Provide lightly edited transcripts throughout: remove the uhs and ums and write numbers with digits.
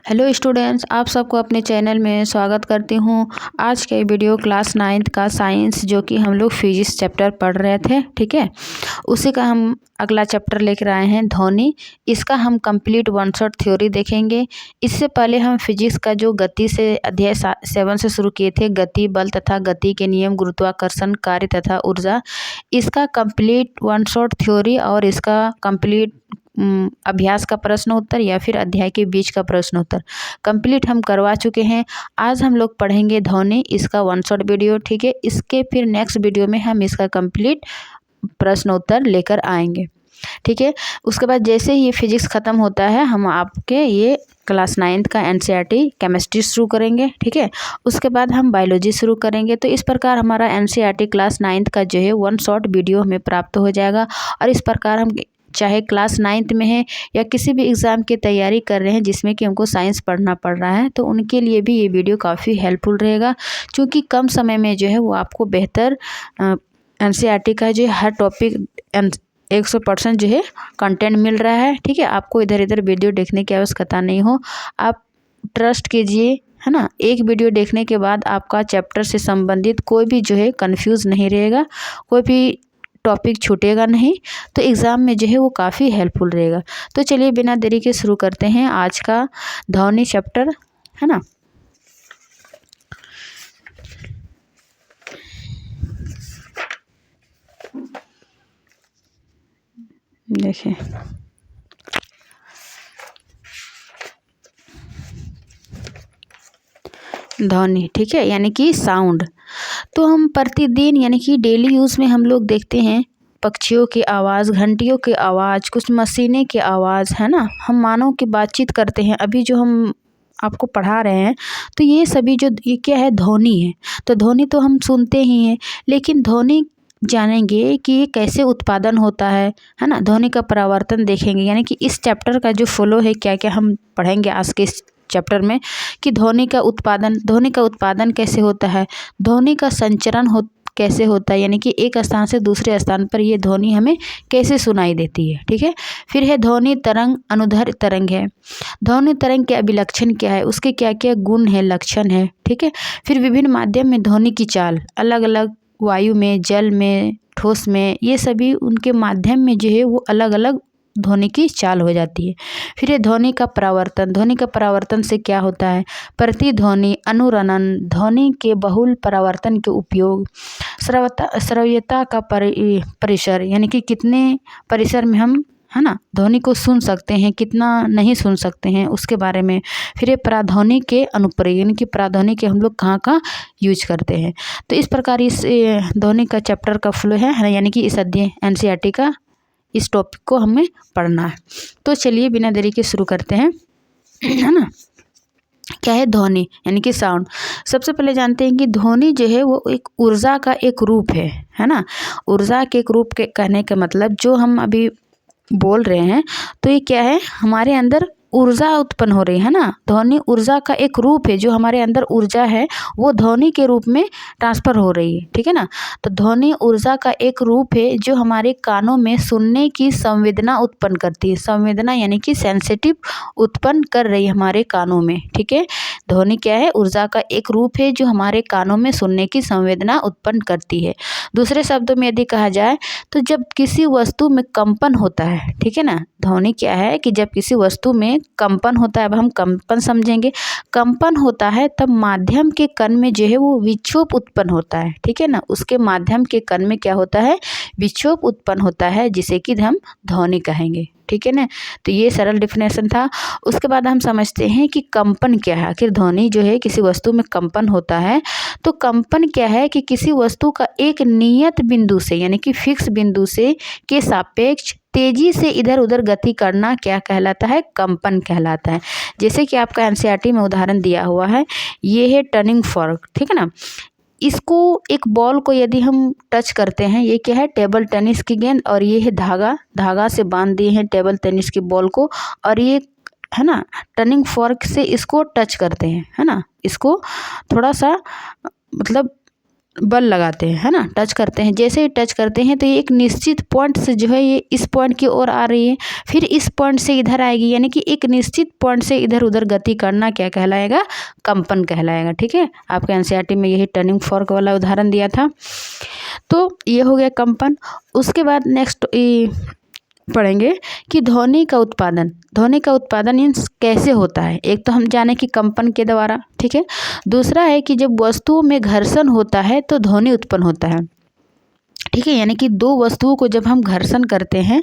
Hello students, आप सबको अपने चैनल में स्वागत करती हूँ। आज के वीडियो क्लास 9th का साइंस जो कि हम लोग फिजिक्स चैप्टर पढ़ रहे थे, ठीक है। उसी का हम अगला चैप्टर लेकर आए हैं ध्वनि। इसका हम कंप्लीट वन शॉट थ्योरी देखेंगे। इससे पहले हम फिजिक्स का जो गति से अध्याय 7 से शुरू किए थे, गति, बल तथा गति के नियम, गुरुत्वाकर्षण, कार्य तथा ऊर्जा, इसका कंप्लीट वन शॉट थ्योरी और इसका कंप्लीट अभ्यास का प्रश्न उत्तर या फिर अध्याय के बीच का प्रश्न उत्तर कंप्लीट हम करवा चुके हैं। आज हम लोग पढ़ेंगे ध्वनि, इसका वन शॉट वीडियो, ठीक है। इसके फिर नेक्स्ट वीडियो में हम इसका कंप्लीट प्रश्न उत्तर लेकर आएंगे, ठीक है। उसके बाद जैसे ही ये फिजिक्स ख़त्म होता है, हम आपके ये क्लास 9th का एनसीईआरटी केमिस्ट्री शुरू करेंगे, ठीक है। उसके बाद हम बायोलॉजी शुरू करेंगे। तो इस प्रकार हमारा एनसीईआरटी क्लास 9th का जो है वन शॉट वीडियो हमें प्राप्त हो जाएगा। और इस प्रकार हम चाहे क्लास 9th में है या किसी भी एग्ज़ाम की तैयारी कर रहे हैं जिसमें कि हमको साइंस पढ़ना पड़ रहा है, तो उनके लिए भी ये वीडियो काफ़ी हेल्पफुल रहेगा, क्योंकि कम समय में जो है वो आपको बेहतर एनसीईआरटी का जो है हर टॉपिक 100% जो है कंटेंट मिल रहा है, ठीक है। आपको इधर इधर वीडियो देखने की आवश्यकता नहीं हो, आप ट्रस्ट कीजिए, है ना। एक वीडियो देखने के बाद आपका चैप्टर से संबंधित कोई भी जो है कंफ्यूज नहीं रहेगा, कोई भी टॉपिक छूटेगा नहीं, तो एग्ज़ाम में जो है वो काफ़ी हेल्पफुल रहेगा। तो चलिए बिना देरी के शुरू करते हैं आज का ध्वनि चैप्टर, है ना। देखिए, ध्वनि, ठीक है, यानी कि साउंड। तो हम प्रतिदिन यानी कि डेली यूज़ में हम लोग देखते हैं पक्षियों की आवाज़, घंटियों की आवाज़, कुछ मशीनें की आवाज़, है ना। हम मानव की बातचीत करते हैं, अभी जो हम आपको पढ़ा रहे हैं, तो ये सभी जो ये क्या है, ध्वनि है। तो ध्वनि तो हम सुनते ही हैं, लेकिन ध्वनि जानेंगे कि ये कैसे उत्पादन होता है ना। ध्वनि का परावर्तन देखेंगे, यानी कि इस चैप्टर का जो फ्लो है, क्या क्या हम पढ़ेंगे आज के इस चैप्टर में, कि ध्वनि का उत्पादन कैसे होता है, ध्वनि का संचरण कैसे होता है, यानी कि एक स्थान से दूसरे स्थान पर ये ध्वनि हमें कैसे सुनाई देती है, ठीक है। फिर है ध्वनि तरंग, अनुदैर्ध्य तरंग है। ध्वनि तरंग के अभिलक्षण क्या है, उसके क्या क्या गुण है, लक्षण है, ठीक है। फिर विभिन्न माध्यम में ध्वनि की चाल, अलग अलग वायु में, जल में, ठोस में, ये सभी उनके माध्यम में जो है वो अलग अलग ध्वनि की चाल हो जाती है। फिर ये ध्वनि का परावर्तन, ध्वनि का परावर्तन से क्या होता है, प्रतिध्वनि, अनुरणन, ध्वनि के बहुल परावर्तन के उपयोग, श्रव्यता का परिसर, यानी कि कितने परिसर में हम, है ना, ध्वनि को सुन सकते हैं, कितना नहीं सुन सकते हैं, उसके बारे में। फिर ये पराध्वनि के अनुप्रयोग, यानी कि पराध्वनि के हम लोग कहाँ कहाँ यूज करते हैं। तो इस प्रकार इस ध्वनि का चैप्टर का फ्लो है, यानी कि इस अध्याय एनसीईआरटी का इस टॉपिक को हमें पढ़ना है। तो चलिए बिना देरी के शुरू करते हैं, है ना। क्या है ध्वनि, यानी कि साउंड। सबसे पहले जानते हैं कि ध्वनि जो है वो एक ऊर्जा का एक रूप है ना। ऊर्जा के एक रूप के कहने का मतलब, जो हम अभी बोल रहे हैं, तो ये क्या है, हमारे अंदर ऊर्जा उत्पन्न हो रही है ना। ध्वनि ऊर्जा का एक रूप है, जो हमारे अंदर ऊर्जा है वो ध्वनि के रूप में ट्रांसफर हो रही है, ठीक है ना। तो ध्वनि ऊर्जा का एक रूप है जो हमारे कानों में सुनने की संवेदना उत्पन्न करती है। संवेदना यानी कि सेंसिटिव उत्पन्न कर रही है हमारे कानों में, ठीक है। ध्वनि क्या है, ऊर्जा का एक रूप है जो हमारे कानों में सुनने की संवेदना उत्पन्न करती है। दूसरे शब्दों में यदि कहा जाए, तो जब किसी वस्तु में कंपन होता है, ठीक है ना। ध्वनि क्या है कि जब किसी वस्तु में कंपन होता है, अब हम कंपन समझेंगे। कंपन होता है तब माध्यम के कण में जो है वो विक्षोभ उत्पन्न होता है, ठीक है ना। उसके माध्यम के कण में क्या होता है, विक्षोभ उत्पन्न होता है, जिसे कि हम ध्वनि कहेंगे, ठीक है ना। तो ये सरल डिफिनेशन था। उसके बाद हम समझते हैं कि कंपन क्या है। आखिर ध्वनि जो है, किसी वस्तु में कंपन होता है, तो कंपन क्या है कि किसी वस्तु का एक नियत बिंदु से, यानी कि फिक्स बिंदु से के सापेक्ष तेजी से इधर उधर गति करना क्या कहलाता है, कंपन कहलाता है। जैसे कि आपका एनसीईआरटी में उदाहरण दिया हुआ है, ये है टर्निंग फॉर्क, ठीक है ना। इसको, एक बॉल को यदि हम टच करते हैं, ये क्या है, टेबल टेनिस की गेंद, और ये है धागा से बांध दिए हैं टेबल टेनिस की बॉल को, और ये, है ना, टर्निंग फॉर्क से इसको टच करते हैं, है ना। इसको थोड़ा सा मतलब बल लगाते हैं, है ना, टच करते हैं। जैसे ही टच करते हैं तो ये एक निश्चित पॉइंट से जो है ये इस पॉइंट की ओर आ रही है, फिर इस पॉइंट से इधर आएगी, यानी कि एक निश्चित पॉइंट से इधर उधर गति करना क्या कहलाएगा? कंपन कहलाएगा। ठीक है, आपके एनसीईआरटी में यही टर्निंग फॉर्क वाला उदाहरण दिया था। तो ये हो गया कंपन। उसके बाद नेक्स्ट पढ़ेंगे कि ध्वनि का उत्पादन मीन्स कैसे होता है। एक तो हम जाने कि कंपन के द्वारा, ठीक है। दूसरा है कि जब वस्तुओं में घर्षण होता है तो ध्वनि उत्पन्न होता है, ठीक है। यानी कि दो वस्तुओं को जब हम घर्षण करते हैं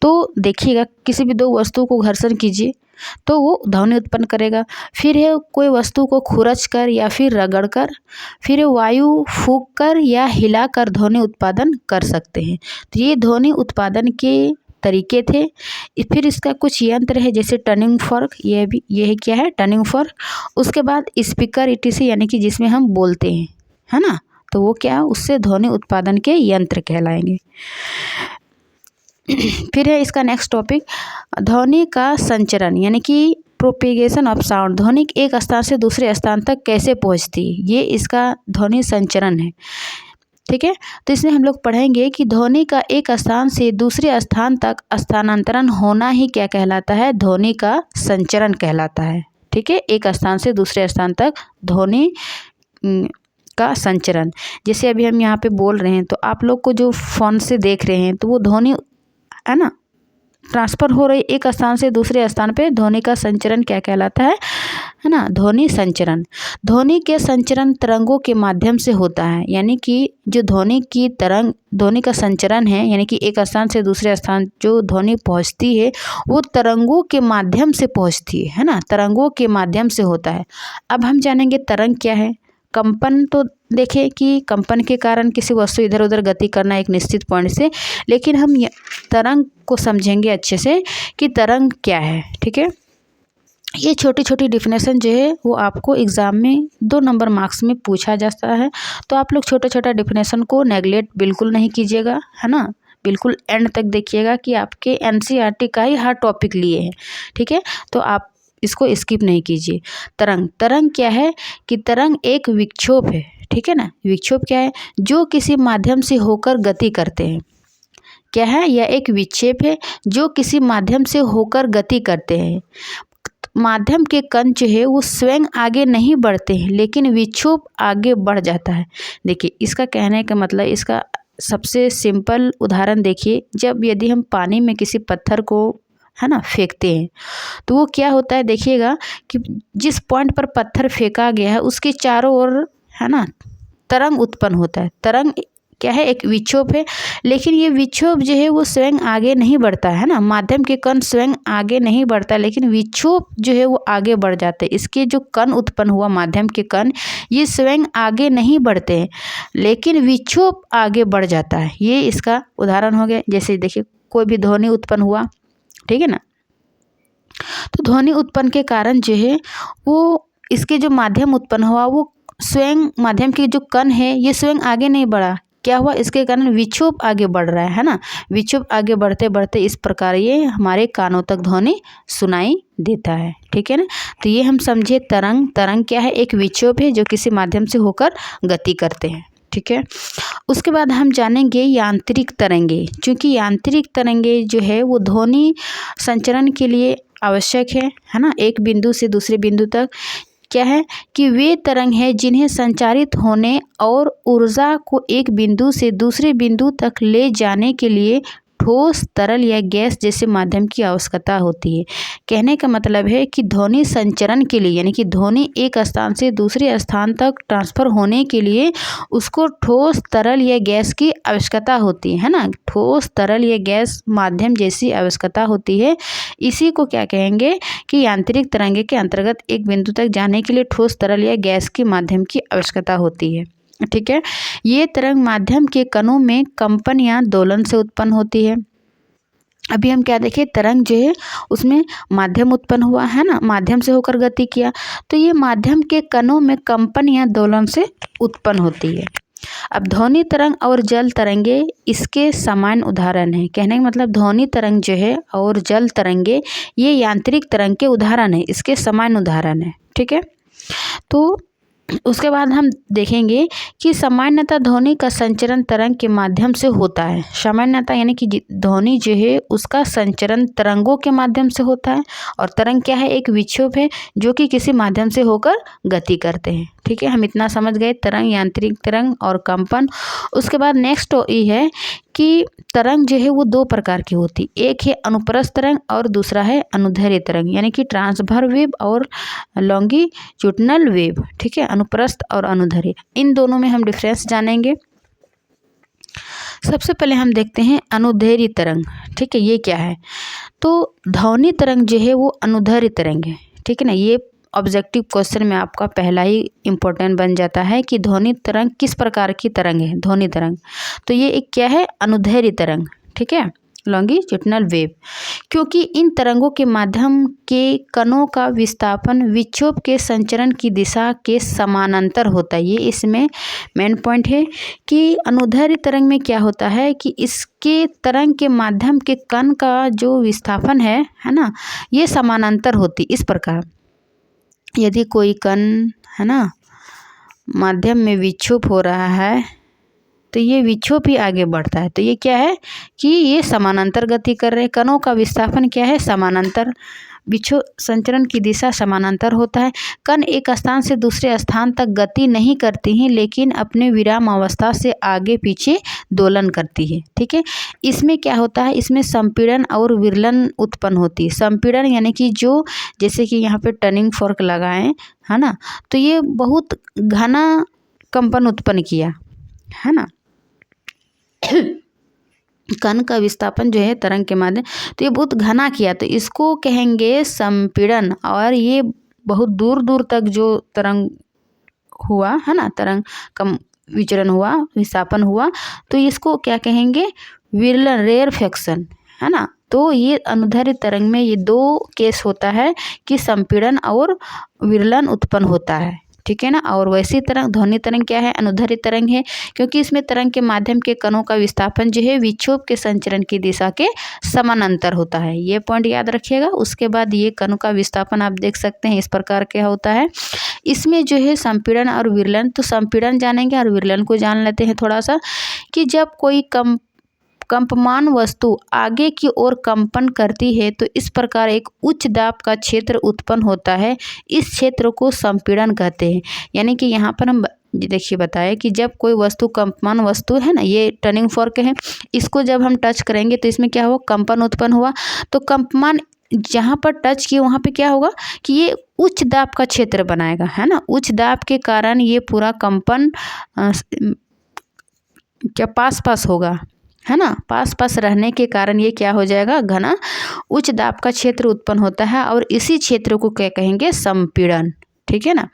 तो देखिएगा, किसी भी दो वस्तुओं को घर्षण कीजिए तो वो ध्वनि उत्पन्न करेगा। फिर है कोई वस्तु को खुरच कर या फिर रगड़ कर, फिर वायु फूंक कर या हिला कर ध्वनि उत्पादन कर सकते हैं। तो ये ध्वनि उत्पादन के तरीके थे। फिर इसका कुछ यंत्र है जैसे टर्निंग फॉर्क, ये क्या है? Turning fork. उसके बाद स्पीकर ईटीसी, यानी कि जिसमें हम बोलते हैं, है ना, तो वो क्या है? उससे ध्वनि उत्पादन के यंत्र कहलाएंगे। फिर है इसका नेक्स्ट टॉपिक, ध्वनि का संचरण, यानी कि प्रोपेगेशन ऑफ साउंड। ध्वनि एक स्थान से दूसरे स्थान तक कैसे पहुंचती है, ये इसका ध्वनि संचरण है, ठीक है। तो इसमें हम लोग पढ़ेंगे कि ध्वनि का एक स्थान से दूसरे स्थान तक स्थानांतरण होना ही क्या कहलाता है? ध्वनि का संचरण कहलाता है, ठीक है। एक स्थान से दूसरे स्थान तक ध्वनि का संचरण। जैसे अभी हम यहाँ पे बोल रहे हैं तो आप लोग को जो फोन से देख रहे हैं तो वो ध्वनि, है ना, ट्रांसफर हो रही एक स्थान से दूसरे स्थान पे, ध्वनि का संचरण क्या कहलाता है ना? ध्वनि संचरण। ध्वनि के संचरण तरंगों के माध्यम से होता है, यानी कि जो ध्वनि का संचरण है, यानी कि एक स्थान से दूसरे स्थान जो ध्वनि पहुंचती है वो तरंगों के माध्यम से पहुंचती है ना, तरंगों के माध्यम से होता है। अब हम जानेंगे तरंग क्या है। कंपन तो देखें कि कंपन के कारण किसी वस्तु इधर उधर गति करना एक निश्चित पॉइंट से, लेकिन हम तरंग को समझेंगे अच्छे से कि तरंग क्या है, ठीक है। ये छोटी छोटी डिफिनेशन जो है वो आपको एग्ज़ाम में 2 नंबर मार्क्स में पूछा जाता है, तो आप लोग छोटा छोटा डिफिनेशन को नेगलेक्ट बिल्कुल नहीं कीजिएगा, है ना। बिल्कुल एंड तक देखिएगा कि आपके एनसीईआरटी का ही हर टॉपिक लिए हैं, ठीक है। तो आप इसको स्किप नहीं कीजिए। तरंग क्या है कि तरंग एक विक्षोभ है, ठीक है ना। विक्षोभ क्या है? जो किसी माध्यम से होकर गति करते हैं। क्या है? यह एक विक्षेप है जो किसी माध्यम से होकर गति करते हैं। माध्यम के कण जो है वो स्वयं आगे नहीं बढ़ते हैं, लेकिन विक्षोभ आगे बढ़ जाता है। देखिए इसका कहने का मतलब, इसका सबसे सिंपल उदाहरण देखिए, जब यदि हम पानी में किसी पत्थर को, है ना, फेंकते हैं तो वो क्या होता है, देखिएगा कि जिस पॉइंट पर पत्थर फेंका गया है उसके चारों ओर, है ना, तरंग उत्पन्न होता है। तरंग क्या है? एक विक्षोभ है, लेकिन ये विक्षोभ जो है वो स्वयं आगे नहीं बढ़ता है ना। माध्यम के कण स्वयं आगे नहीं बढ़ता, लेकिन विक्षोभ जो है वो आगे बढ़ जाते हैं। इसके जो कण उत्पन्न हुआ, माध्यम के कण, ये स्वयं आगे नहीं बढ़ते हैं, लेकिन विक्षोभ आगे बढ़ जाता है। ये इसका उदाहरण हो गया। जैसे देखिए कोई भी ध्वनि उत्पन्न हुआ, ठीक है ना, तो ध्वनि उत्पन्न के कारण जो है वो इसके जो माध्यम उत्पन्न हुआ वो स्वयं, माध्यम के जो कण है ये स्वयं आगे नहीं बढ़ा। क्या हुआ? इसके कारण विक्षोभ आगे बढ़ रहा है ना। विक्षोभ आगे बढ़ते बढ़ते इस प्रकार ये हमारे कानों तक ध्वनि सुनाई देता है, ठीक है ना। तो ये हम समझे तरंग क्या है? एक विक्षोभ है जो किसी माध्यम से होकर गति करते हैं, ठीक है। उसके बाद हम जानेंगे यांत्रिक तरंगे। क्योंकि यांत्रिक तरंगे जो है वो ध्वनि संचरण के लिए आवश्यक है ना, एक बिंदु से दूसरे बिंदु तक। क्या है कि वे तरंग है जिन्हें संचारित होने और ऊर्जा को एक बिंदु से दूसरे बिंदु तक ले जाने के लिए ठोस, तरल या गैस जैसे माध्यम की आवश्यकता होती है। कहने का मतलब है कि ध्वनि संचरण के लिए, यानी कि ध्वनि एक स्थान से दूसरे स्थान तक ट्रांसफ़र होने के लिए उसको ठोस, तरल या गैस की आवश्यकता होती है ना। ठोस, तरल या गैस माध्यम जैसी आवश्यकता होती है। इसी को क्या कहेंगे कि यांत्रिक तरंगे के अंतर्गत एक बिंदु तक जाने के लिए ठोस, तरल या गैस के माध्यम की आवश्यकता होती है, ठीक है। ये तरंग माध्यम के कणों में कंपन या दोलन से उत्पन्न होती है। अभी हम क्या देखें, तरंग जो है उसमें माध्यम उत्पन्न हुआ है ना, माध्यम से होकर गति किया, तो ये माध्यम के कणों में कंपन या दोलन से उत्पन्न होती है। अब ध्वनि तरंग और जल तरंगे इसके सामान्य उदाहरण हैं। कहने का मतलब ध्वनि तरंग जो है और जल तरंगे ये यांत्रिक तरंग के उदाहरण है, इसके सामान्य उदाहरण है, ठीक है। तो उसके बाद हम देखेंगे कि सामान्यतः ध्वनि का संचरण तरंग के माध्यम से होता है। सामान्यतः यानी कि ध्वनि जो है उसका संचरण तरंगों के माध्यम से होता है, और तरंग क्या है, एक विक्षोभ है जो कि किसी माध्यम से होकर गति करते हैं। ठीक है, हम इतना समझ गए, तरंग, यांत्रिक तरंग और कंपन। उसके बाद नेक्स्ट ये है कि तरंग जो है वो दो प्रकार की होती, एक है अनुप्रस्थ तरंग और दूसरा है अनुदैर्ध्य तरंग, यानी कि ट्रांसवर्स वेव और लॉन्गिट्यूडिनल वेव। ठीक है, अनुप्रस्थ और अनुदैर्ध्य, इन दोनों में हम डिफरेंस जानेंगे। सबसे पहले हम देखते हैं अनुदैर्ध्य तरंग। ठीक है, ये क्या है, तो ध्वनि तरंग जो है वो अनुदैर्ध्य तरंग है। ठीक है ना, ये ऑब्जेक्टिव क्वेश्चन में आपका पहला ही इम्पोर्टेंट बन जाता है कि ध्वनि तरंग किस प्रकार की तरंग है। ध्वनि तरंग तो ये एक क्या है, अनुदैर्ध्य तरंग। ठीक है, लॉन्गिट्यूडिनल वेव, क्योंकि इन तरंगों के माध्यम के कणों का विस्थापन विक्षोभ के संचरण की दिशा के समानांतर होता है। ये इसमें मेन पॉइंट है कि अनुदैर्ध्य तरंग में क्या होता है कि इसके तरंग के माध्यम के कण का जो विस्थापन है ना, ये समानांतर होती। इस प्रकार यदि कोई कण है ना माध्यम में विक्षोभ हो रहा है तो ये विक्षोभ ही आगे बढ़ता है, तो ये क्या है कि ये समानांतर गति कर रहे हैं। कणों का विस्थापन क्या है, समानांतर, विक्षोभ संचरण की दिशा समानांतर होता है। कण एक स्थान से दूसरे स्थान तक गति नहीं करती हैं, लेकिन अपने विराम अवस्था से आगे पीछे दोलन करती है। ठीक है, इसमें क्या होता है, इसमें संपीड़न और विरलन उत्पन्न होती है। संपीड़न यानी कि जो, जैसे कि यहाँ पे टर्निंग फोर्क लगाएं है ना, तो ये बहुत घना कंपन उत्पन्न किया है ना, कण का विस्थापन जो है तरंग के माध्यम, तो ये बहुत घना किया, तो इसको कहेंगे संपीड़न। और ये बहुत दूर दूर तक जो तरंग हुआ है ना, तरंग कम विचरण हुआ, विस्थापन हुआ, तो इसको क्या कहेंगे, विरलन, रेयरफेक्शन है ना। तो ये अनुदैर्ध्य तरंग में ये दो केस होता है कि संपीड़न और विरलन उत्पन्न होता है। ठीक है ना, और वैसी तरंग ध्वनि तरंग क्या है, अनुदैर्ध्य तरंग है, क्योंकि इसमें तरंग के माध्यम के कणों का विस्थापन जो है विक्षोभ के संचरण की दिशा के समानांतर होता है। ये पॉइंट याद रखिएगा। उसके बाद ये कणों का विस्थापन आप देख सकते हैं इस प्रकार क्या होता है। इसमें जो है संपीड़न और विरलन, तो संपीड़न जानेंगे और विरलन को जान लेते हैं थोड़ा सा, कि जब कोई कंपमान वस्तु आगे की ओर कंपन करती है तो इस प्रकार एक उच्च दाब का क्षेत्र उत्पन्न होता है। इस क्षेत्र को संपीड़न कहते हैं। यानी कि यहाँ पर हम देखिए बताए कि जब कोई वस्तु, कंपमान वस्तु है ना, ये टर्निंग फोर्क है, इसको जब हम टच करेंगे तो इसमें क्या हुआ, कंपन उत्पन्न हुआ। तो कंपमान जहाँ पर टच किए वहाँ पे क्या होगा कि ये उच्च दाब का क्षेत्र बनाएगा है ना। उच्च दाब के कारण ये पूरा कंपन क्या पास पास होगा है ना, पास पास रहने के कारण ये क्या हो जाएगा, घना उच्च दाब का क्षेत्र उत्पन्न होता है, और इसी क्षेत्र को क्या कहेंगे, संपीड़न। ठीक है ना।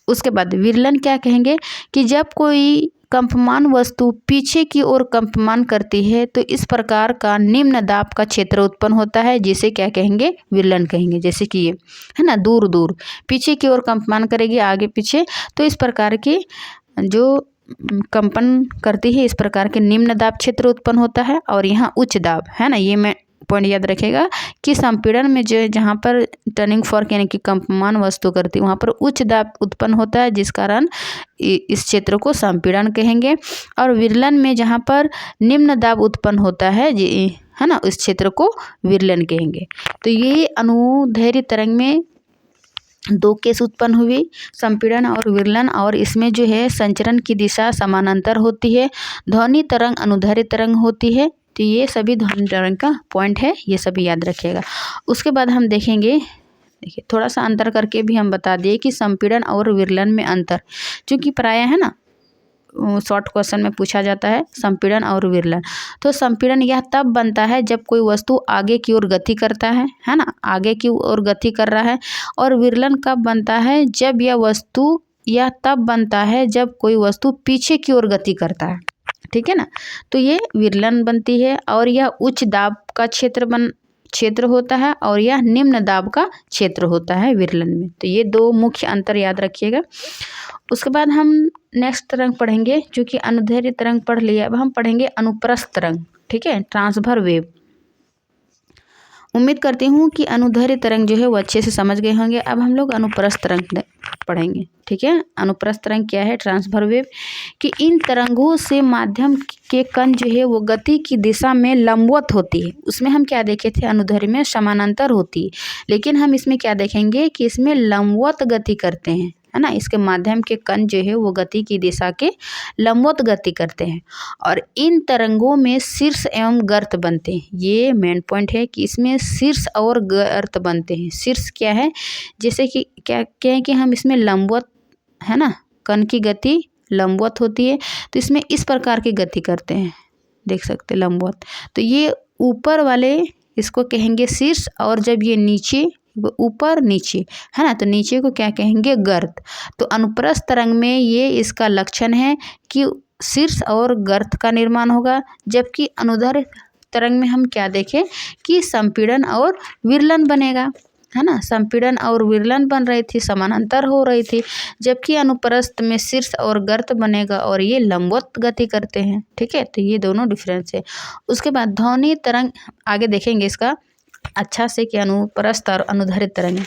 उसके बाद विरलन क्या कहेंगे कि जब कोई कंपमान वस्तु पीछे की ओर कंपमान करती है तो इस प्रकार का निम्न दाब का क्षेत्र उत्पन्न होता है, जिसे क्या कहेंगे, विरलन कहेंगे। जैसे कि ये है ना, दूर दूर पीछे की ओर कंपमान करेगी, आगे पीछे, तो इस प्रकार की जो कंपन करती है, इस प्रकार के निम्न दाब क्षेत्र उत्पन्न होता है। और यहाँ उच्च दाब है ना, ये मैं पॉइंट याद रखेगा कि संपीड़न में जो जहाँ पर टर्निंग फोर्क यानी कि कंपमान वस्तु करती है वहाँ पर उच्च दाब उत्पन्न होता है, जिस कारण इस क्षेत्र को संपीड़न कहेंगे। और विरलन में जहाँ पर निम्न दाब उत्पन्न होता है है ना, उस क्षेत्र को विरलन कहेंगे। तो ये अनुदैर्ध्य तरंग में दो केस उत्पन्न हुए, संपीड़न और विरलन, और इसमें जो है संचरण की दिशा समानांतर होती है। ध्वनि तरंग अनुदैर्ध्य तरंग होती है। तो ये सभी ध्वनि तरंग का पॉइंट है, ये सभी याद रखिएगा। उसके बाद हम देखेंगे, देखिए थोड़ा सा अंतर करके भी हम बता दिए कि संपीड़न और विरलन में अंतर, क्योंकि प्रायः है ना शॉर्ट क्वेश्चन में पूछा जाता है संपीड़न और विरलन। तो संपीड़न यह तब बनता है जब कोई वस्तु आगे की ओर गति करता है ना, आगे की ओर गति कर रहा है। और विरलन कब बनता है, जब यह तब बनता है जब कोई वस्तु पीछे की ओर गति करता है। ठीक है ना, तो ये विरलन बनती है। और यह उच्च दाब का क्षेत्र होता है, और यह निम्न दाब का क्षेत्र होता है विरलन में। तो ये दो मुख्य अंतर याद रखिएगा। उसके बाद हम नेक्स्ट तरंग पढ़ेंगे, जो कि अनुदैर्ध्य तरंग पढ़ लिया, अब हम पढ़ेंगे अनुप्रस्थ तरंग। ठीक है, ट्रांसवर्स वेव। उम्मीद करती हूँ कि अनुदैर्ध्य तरंग जो है वो अच्छे से समझ गए होंगे। अब हम लोग अनुप्रस्थ तरंग पढ़ेंगे। ठीक है, अनुप्रस्थ तरंग क्या है? ट्रांसफर वेव, कि इन तरंगों से माध्यम के कण जो है वो गति की दिशा में लंबवत होती है। उसमें हम क्या देखे थे? अनुदैर्ध्य में समानांतर होती है, लेकिन हम इसमें क्या देखेंगे कि इसमें लंबवत गति करते हैं, है ना। इसके माध्यम के कण जो है वो गति की दिशा के लंबवत गति करते हैं और इन तरंगों में शीर्ष एवं गर्त बनते हैं। ये मेन पॉइंट है कि इसमें शीर्ष और गर्त बनते हैं। शीर्ष क्या है? जैसे कि क्या है कि हम इसमें लंबवत, है ना, कण की गति लंबवत होती है, तो इसमें इस प्रकार की गति करते हैं, देख सकते हैं लंबवत। तो ये ऊपर वाले इसको कहेंगे शीर्ष, और जब ये नीचे, ऊपर नीचे, है ना, तो नीचे को क्या कहेंगे? गर्त। तो अनुप्रस्थ तरंग में ये इसका लक्षण है कि शीर्ष और गर्त का निर्माण होगा, जबकि अनुदैर्ध्य तरंग में हम क्या देखें कि संपीड़न और विरलन बनेगा, है ना। संपीड़न और विरलन बन रही थी, समानांतर हो रही थी, जबकि अनुप्रस्थ में शीर्ष और गर्त बनेगा और ये लंबवत गति करते हैं। ठीक है, तो ये दोनों डिफरेंस है। उसके बाद ध्वनि तरंग आगे देखेंगे इसका अच्छा से कि अनुप्रस्थ और अनुदैर्ध्य तरंग है।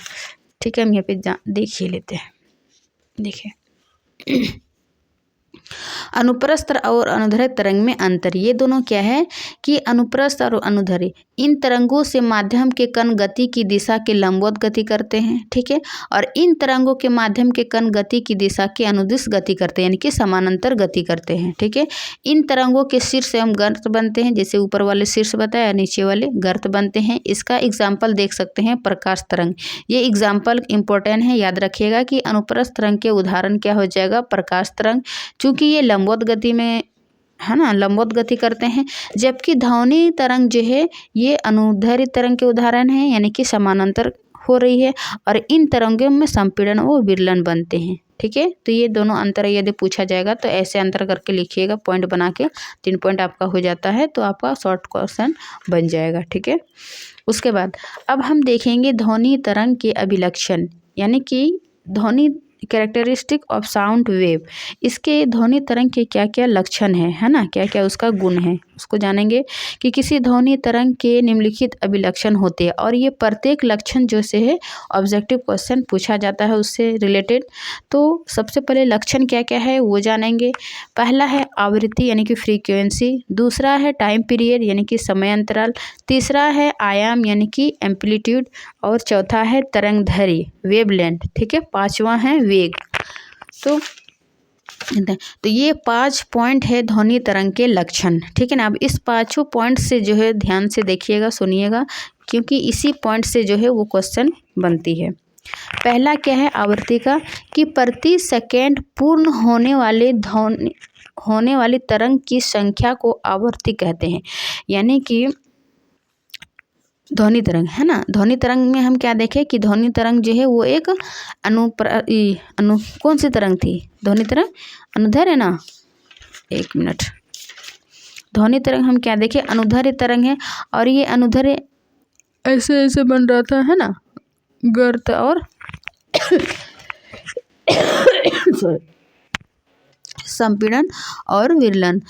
ठीक है, हम यहाँ पे देख ही लेते हैं। देखिए अनुप्रस्थ और अनुदैर्ध्य तरंग में अंतर, ये दोनों क्या है कि अनुप्रस्थ और अनुदैर्ध्य, इन तरंगों से माध्यम के कण गति की दिशा के लंबवत गति करते हैं। ठीक है, और इन तरंगों के माध्यम के कण गति की दिशा के अनुदिश गति करते हैं, यानी कि समानांतर गति करते हैं। ठीक है, इन तरंगों के शीर्ष एवं गर्त बनते हैं, जैसे ऊपर वाले शीर्ष बताया, नीचे वाले गर्त बनते हैं। इसका एग्जाम्पल देख सकते हैं प्रकाश तरंग। ये एग्जाम्पल इंपॉर्टेंट है, याद रखिएगा कि अनुप्रस्थ तरंग के उदाहरण क्या हो जाएगा? प्रकाश तरंग, चूँकि ये लंबवत गति में, है ना, लंबवत गति करते हैं, जबकि ध्वनि तरंग जो है ये अनुदैर्ध्य तरंग के उदाहरण है, यानी कि समानांतर हो रही है, और इन तरंगों में संपीड़न व विरलन बनते हैं। ठीक है, तो ये दोनों अंतर यदि पूछा जाएगा तो ऐसे अंतर करके लिखिएगा, पॉइंट बना के। 3 पॉइंट आपका हो जाता है तो आपका शॉर्ट क्वेश्चन बन जाएगा। ठीक है, उसके बाद अब हम देखेंगे ध्वनि तरंग के अभिलक्षण, यानी कि ध्वनि कैरेक्टरिस्टिक ऑफ साउंड वेव। इसके ध्वनि तरंग के क्या क्या लक्षण है ना, क्या क्या उसका गुण है, उसको जानेंगे कि किसी ध्वनि तरंग के निम्नलिखित अभिलक्षण होते हैं, और ये प्रत्येक लक्षण जो से है ऑब्जेक्टिव क्वेश्चन पूछा जाता है उससे रिलेटेड। तो सबसे पहले लक्षण क्या क्या है वो जानेंगे। पहला है आवृत्ति यानी कि फ्रीक्वेंसी, दूसरा है टाइम पीरियड यानी कि समय अंतराल, तीसरा है आयाम यानी कि एम्पलीट्यूड, और चौथा है तरंग दैर्ध्य वेवलेंथ। ठीक है, पांचवा है वेग। तो ये 5 पॉइंट है ध्वनि तरंग के लक्षण। ठीक है ना, अब इस 5 पॉइंट से जो है ध्यान से देखिएगा, सुनिएगा, क्योंकि इसी पॉइंट से जो है वो क्वेश्चन बनती है। पहला क्या है आवृत्ति का, कि प्रति सेकेंड पूर्ण होने वाली तरंग की संख्या को आवृत्ति कहते हैं। यानी कि ध्वनि तरंग, है ना, ध्वनि तरंग में हम क्या देखें कि ध्वनि तरंग जो है वो एक कौन सी तरंग थी? ध्वनि तरंग अनुदैर्ध्य है ना, 1 मिनट। ध्वनि तरंग हम क्या देखें? अनुदैर्ध्य तरंग है, और ये अनुदैर्ध्य ऐसे ऐसे बन रहा था, है ना, गर्त और संपीड़न और विरलन।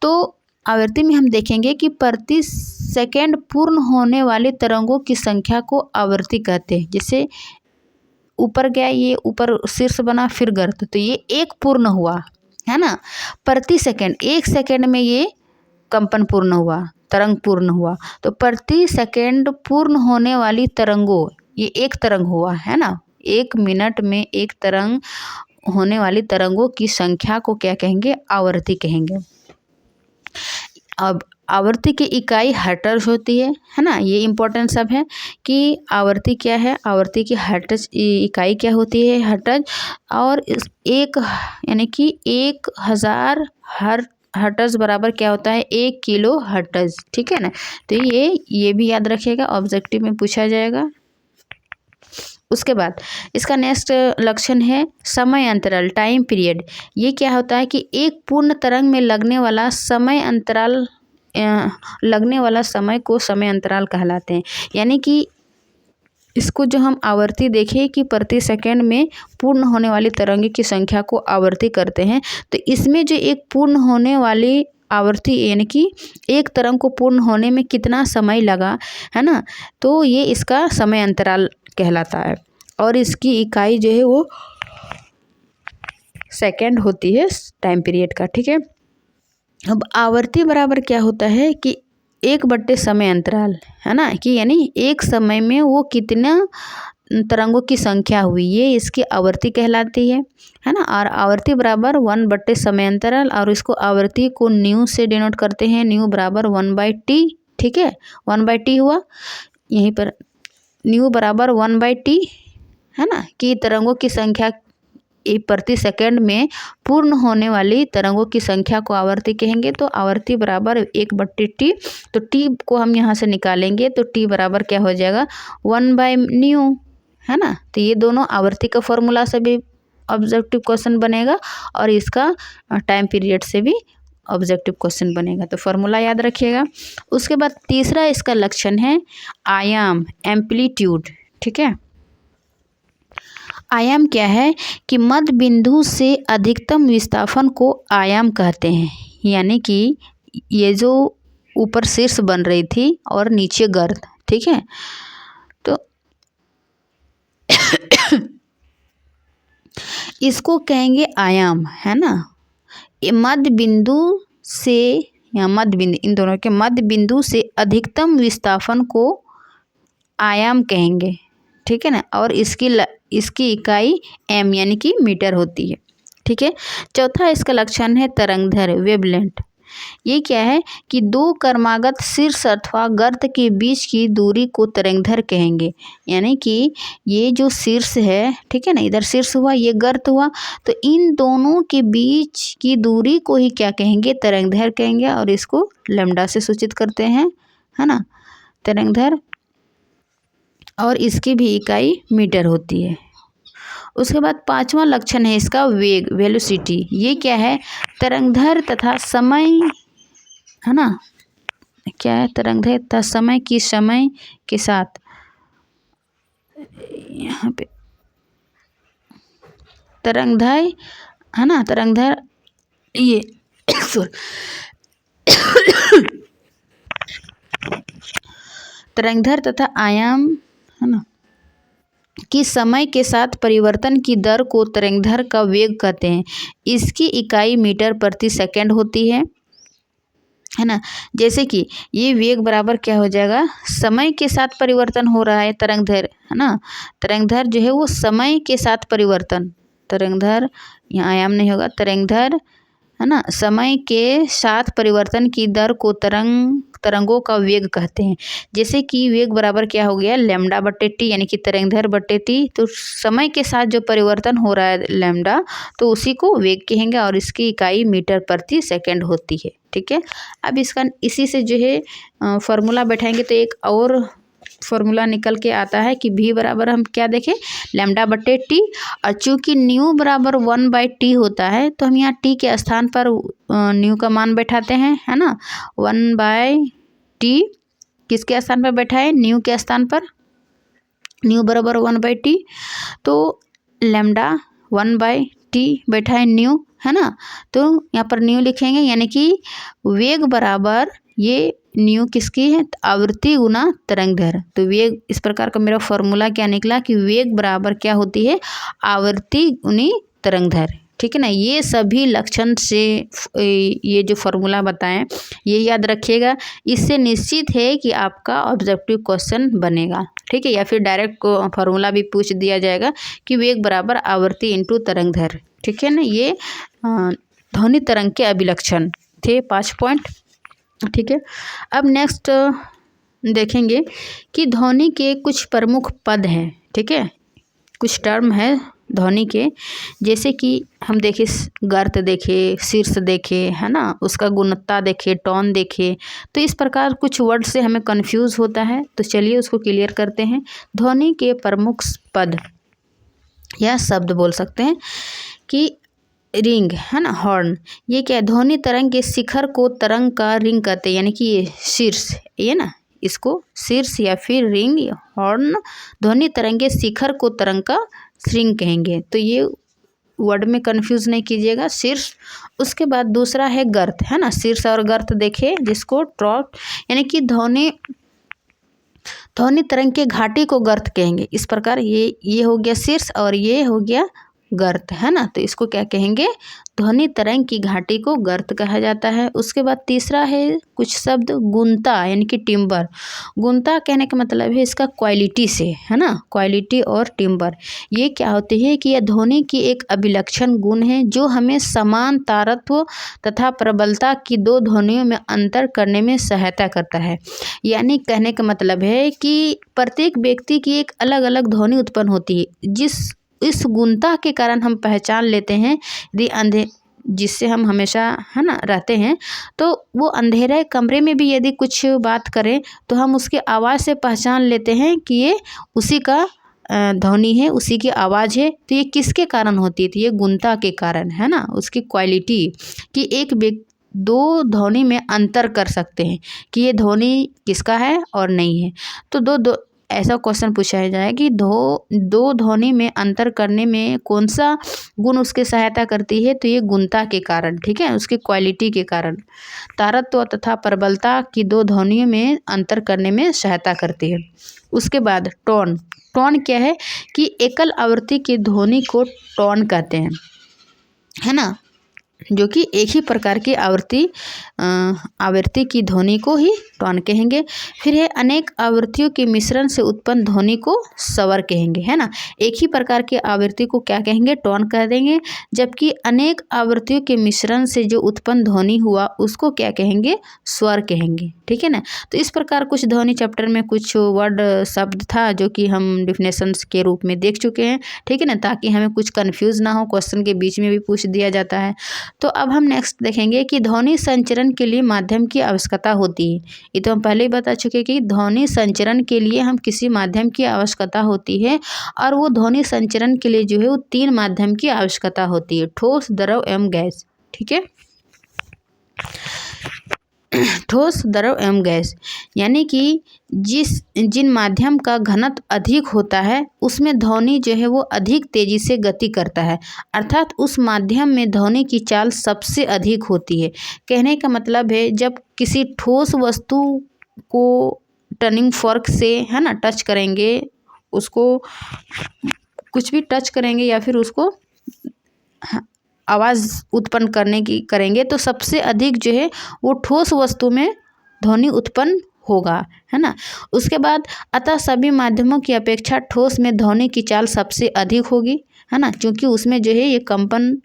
तो आवृत्ति में हम देखेंगे कि प्रति सेकेंड पूर्ण होने वाले तरंगों की संख्या को आवृत्ति कहते हैं। जैसे ऊपर गया, ये ऊपर शीर्ष बना, फिर गर्त, तो ये एक पूर्ण हुआ, है ना, प्रति सेकेंड, 1 सेकेंड में ये कंपन पूर्ण हुआ, तरंग पूर्ण हुआ। तो प्रति सेकेंड पूर्ण होने वाली तरंगों, ये एक तरंग हुआ, है ना, 1 मिनट में एक तरंग होने वाली तरंगों की संख्या को क्या कहेंगे? आवृत्ति कहेंगे। अब आवृत्ति की इकाई हर्ट्ज होती है ना, ये इम्पोर्टेंट सब है कि आवृत्ति क्या है, आवृत्ति की हर्ट्ज इकाई क्या होती है? हर्ट्ज, और एक यानी कि 1000 हर्ट्ज बराबर क्या होता है? 1 किलो हर्ट्ज। ठीक है ना, तो ये भी याद रखिएगा, ऑब्जेक्टिव में पूछा जाएगा। उसके बाद इसका नेक्स्ट लक्षण है समय अंतराल, टाइम पीरियड। ये क्या होता है कि एक पूर्ण तरंग में लगने वाला समय को समय अंतराल कहलाते हैं। यानी कि इसको जो हम आवृत्ति देखें कि प्रति सेकंड में पूर्ण होने वाली तरंग की संख्या को आवृत्ति करते हैं, तो इसमें जो एक पूर्ण होने वाली आवर्ती यानी कि एक तरंग को पूर्ण होने में कितना समय लगा, है ना, तो ये इसका समय अंतराल कहलाता है और इसकी इकाई जो है वो सेकंड होती है टाइम पीरियड का। ठीक है, अब आवर्ती बराबर क्या होता है कि 1/समय समय अंतराल, है ना, कि यानी एक समय में वो कितना तरंगों की संख्या हुई, ये इसकी आवर्ती कहलाती है ना। और आवर्ती बराबर 1/समय समय अंतराल, और इसको आवर्ती को न्यू से डिनोट करते हैं, न्यू बराबर 1/t। ठीक है, 1/t हुआ, यहीं पर न्यू बराबर 1/t, है ना, कि तरंगों की संख्या प्रति सेकंड में पूर्ण होने वाली तरंगों की संख्या को आवर्ती कहेंगे। तो आवर्ती बराबर 1/t, तो t को हम यहाँ से निकालेंगे तो t बराबर क्या हो जाएगा 1/न्यू, है ना। तो ये दोनों आवर्ती का फॉर्मूला से भी ऑब्जेक्टिव क्वेश्चन बनेगा और इसका टाइम पीरियड से भी ऑब्जेक्टिव क्वेश्चन बनेगा, तो फॉर्मूला याद रखिएगा। उसके बाद तीसरा इसका लक्षण है आयाम, एम्पलीट्यूड। ठीक है, आयाम क्या है कि मध्य बिंदु से अधिकतम विस्थापन को आयाम कहते हैं, यानी कि ये जो ऊपर शीर्ष बन रही थी और नीचे गर्त, ठीक है, तो इसको कहेंगे आयाम, है ना। ये मध्य बिंदु से या मध्य बिंदु, इन दोनों के मध्य बिंदु से अधिकतम विस्थापन को आयाम कहेंगे। ठीक है ना, और इसकी इकाई एम यानी कि मीटर होती है। ठीक है, चौथा इसका लक्षण है तरंगधर, वेवलेंथ। ये क्या है कि दो क्रमागत शीर्ष अथवा गर्त के बीच की दूरी को तरंगधर कहेंगे, यानी कि ये जो शीर्ष है, ठीक है ना, इधर शीर्ष हुआ, ये गर्त हुआ, तो इन दोनों के बीच की दूरी को ही क्या कहेंगे, तरंगधर कहेंगे, और इसको लैम्डा से सूचित करते हैं, है ना, तरंगधर, और इसकी भी इकाई मीटर होती है। उसके बाद पांचवा लक्षण है इसका वेग, वेलोसिटी। ये क्या है, तरंगधर तथा समय, है ना, क्या है, तरंगधर तथा समय के साथ, यहाँ पे तरंगधर, है ना, तरंगधर ये तरंगधर तथा आयाम, है ना, कि समय के साथ परिवर्तन की दर को तरंगधर का वेग कहते हैं। इसकी इकाई मीटर प्रति सेकंड होती है ना। जैसे कि ये वेग बराबर क्या हो जाएगा, समय के साथ परिवर्तन हो रहा है तरंगधर, है ना, तरंगधर जो है वो समय के साथ परिवर्तन, तरंगधर यहाँ आयाम नहीं होगा, तरंगधर, है ना, समय के साथ परिवर्तन की दर को तरंगों का वेग कहते हैं। जैसे कि वेग बराबर क्या हो गया, λ/t, यानी कि तरंगधर बटे t, तो समय के साथ जो परिवर्तन हो रहा है लैम्डा, तो उसी को वेग कहेंगे और इसकी इकाई मीटर प्रति सेकंड होती है। ठीक है, अब इसका इसी से जो है फॉर्मूला बैठाएंगे तो एक और फॉर्मूला निकल के आता है कि v बराबर हम क्या देखें, λ/t, और चूँकि न्यू बराबर 1/t होता है तो हम यहाँ t के स्थान पर न्यू का मान बैठाते हैं, है ना, 1/t किसके स्थान पर बैठाए, न्यू के स्थान पर, न्यू बराबर 1/t, तो लैम्डा 1/t बैठाए न्यू, है ना, तो यहाँ पर न्यू लिखेंगे, यानी कि वेग बराबर ये न्यू किसकी है, आवृत्ति गुना तरंगधर। तो वेग, इस प्रकार का मेरा फॉर्मूला क्या निकला कि वेग बराबर क्या होती है, आवृत्ति गुनी तरंगधर। ठीक है ना, ये सभी लक्षण से ये जो फॉर्मूला बताएं ये याद रखिएगा, इससे निश्चित है कि आपका ऑब्जेक्टिव क्वेश्चन बनेगा। ठीक है, या फिर डायरेक्ट फॉर्मूला भी पूछ दिया जाएगा कि वेग बराबर आवृत्ति इंटू तरंगधर। ठीक है ना, ये ध्वनि तरंग के अभिलक्षण थे 5 पॉइंट। ठीक है, अब नेक्स्ट देखेंगे कि ध्वनि के कुछ प्रमुख पद हैं। ठीक है, कुछ टर्म है ध्वनि के, जैसे कि हम देखे गर्त देखे, शीर्ष देखे, है ना, उसका गुणवत्ता देखे, टोन देखे, तो इस प्रकार कुछ वर्ड से हमें कंफ्यूज होता है, तो चलिए उसको क्लियर करते हैं। ध्वनि के प्रमुख पद या शब्द बोल सकते हैं कि रिंग, है ना, हॉर्न। ये क्या है, ध्वनि तरंग के शिखर को तरंग का रिंग कहते हैं, यानी कि ये शीर्ष, ये ना, इसको शीर्ष या फिर रिंग, हॉर्न ध्वनि तरंग के शिखर को तरंग का श्रृंग कहेंगे। तो ये वर्ड में कंफ्यूज नहीं कीजिएगा, शीर्ष। उसके बाद दूसरा है गर्त, है ना। शीर्ष और गर्त देखिए, जिसको ट्रॉट यानी कि ध्वनि तरंग के घाटी को गर्त कहेंगे। इस प्रकार ये हो गया शीर्ष और ये हो गया गर्त, है ना। तो इसको क्या कहेंगे, ध्वनि तरंग की घाटी को गर्त कहा जाता है। उसके बाद तीसरा है कुछ शब्द गुंता यानी कि टिम्बर। गुंता कहने का मतलब है इसका क्वालिटी से, है ना, क्वालिटी और टिम्बर। ये क्या होती है कि यह ध्वनि की एक अभिलक्षण गुण है जो हमें समान तारत्व तथा प्रबलता की दो ध्वनियों में अंतर करने में सहायता करता है। यानी कहने का मतलब है कि प्रत्येक व्यक्ति की एक अलग अलग ध्वनि उत्पन्न होती है, इस गुणता के कारण हम पहचान लेते हैं यदि जिससे हम हमेशा, है ना, रहते हैं, तो वो अंधेरे कमरे में भी यदि कुछ बात करें तो हम उसके आवाज़ से पहचान लेते हैं कि ये उसी का ध्वनि है, उसी की आवाज़ है। तो ये किसके कारण होती है, तो ये गुणता के कारण, है ना, उसकी क्वालिटी कि एक दो ध्वनि में अंतर कर सकते हैं कि ये ध्वनि किसका है और नहीं है। तो दो ऐसा क्वेश्चन पूछा जाए कि दो ध्वनि में अंतर करने में कौन सा गुण उसके सहायता करती है, तो ये गुणता के कारण, ठीक है, उसकी क्वालिटी के कारण तारत्व तथा प्रबलता की दो ध्वनियों में अंतर करने में सहायता करती है। उसके बाद टोन क्या है कि एकल आवृत्ति की ध्वनि को टोन कहते हैं, है ना, जो कि एक ही प्रकार की आवृत्ति की ध्वनि को ही टोन कहेंगे। फिर है अनेक आवृत्तियों के मिश्रण से उत्पन्न ध्वनि को स्वर कहेंगे, है ना। एक ही प्रकार की आवृत्ति को क्या कहेंगे, टोन कह देंगे, जबकि अनेक आवृत्तियों के मिश्रण से जो उत्पन्न ध्वनि हुआ उसको क्या कहेंगे, स्वर कहेंगे, ठीक है ना। तो इस प्रकार कुछ ध्वनि चैप्टर में कुछ वर्ड शब्द था जो कि हम डिफिनेशंस के रूप में देख चुके हैं, ठीक है ना, ताकि हमें कुछ कन्फ्यूज़ ना हो, क्वेश्चन के बीच में भी पूछ दिया जाता है। तो अब हम नेक्स्ट देखेंगे कि ध्वनि संचरण के लिए माध्यम की आवश्यकता होती है। ये तो हम पहले ही बता चुके कि ध्वनि संचरण के लिए हम किसी माध्यम की आवश्यकता होती है, और वो ध्वनि संचरण के लिए जो है वो 3 माध्यम की आवश्यकता होती है, ठोस, द्रव एवं गैस, ठीक है। ठोस, द्रव एवं गैस यानी कि जिन माध्यम का घनत्व अधिक होता है उसमें ध्वनि जो है वो अधिक तेजी से गति करता है, अर्थात उस माध्यम में ध्वनि की चाल सबसे अधिक होती है। कहने का मतलब है जब किसी ठोस वस्तु को टर्निंग फोर्क से, है ना, टच करेंगे, उसको कुछ भी टच करेंगे या फिर उसको आवाज़ उत्पन्न करेंगे तो सबसे अधिक जो है वो ठोस वस्तु में ध्वनि उत्पन्न होगा, है ना। उसके बाद अतः सभी माध्यमों की अपेक्षा ठोस में ध्वनि की चाल सबसे अधिक होगी, है ना, क्योंकि उसमें जो है ये कंपन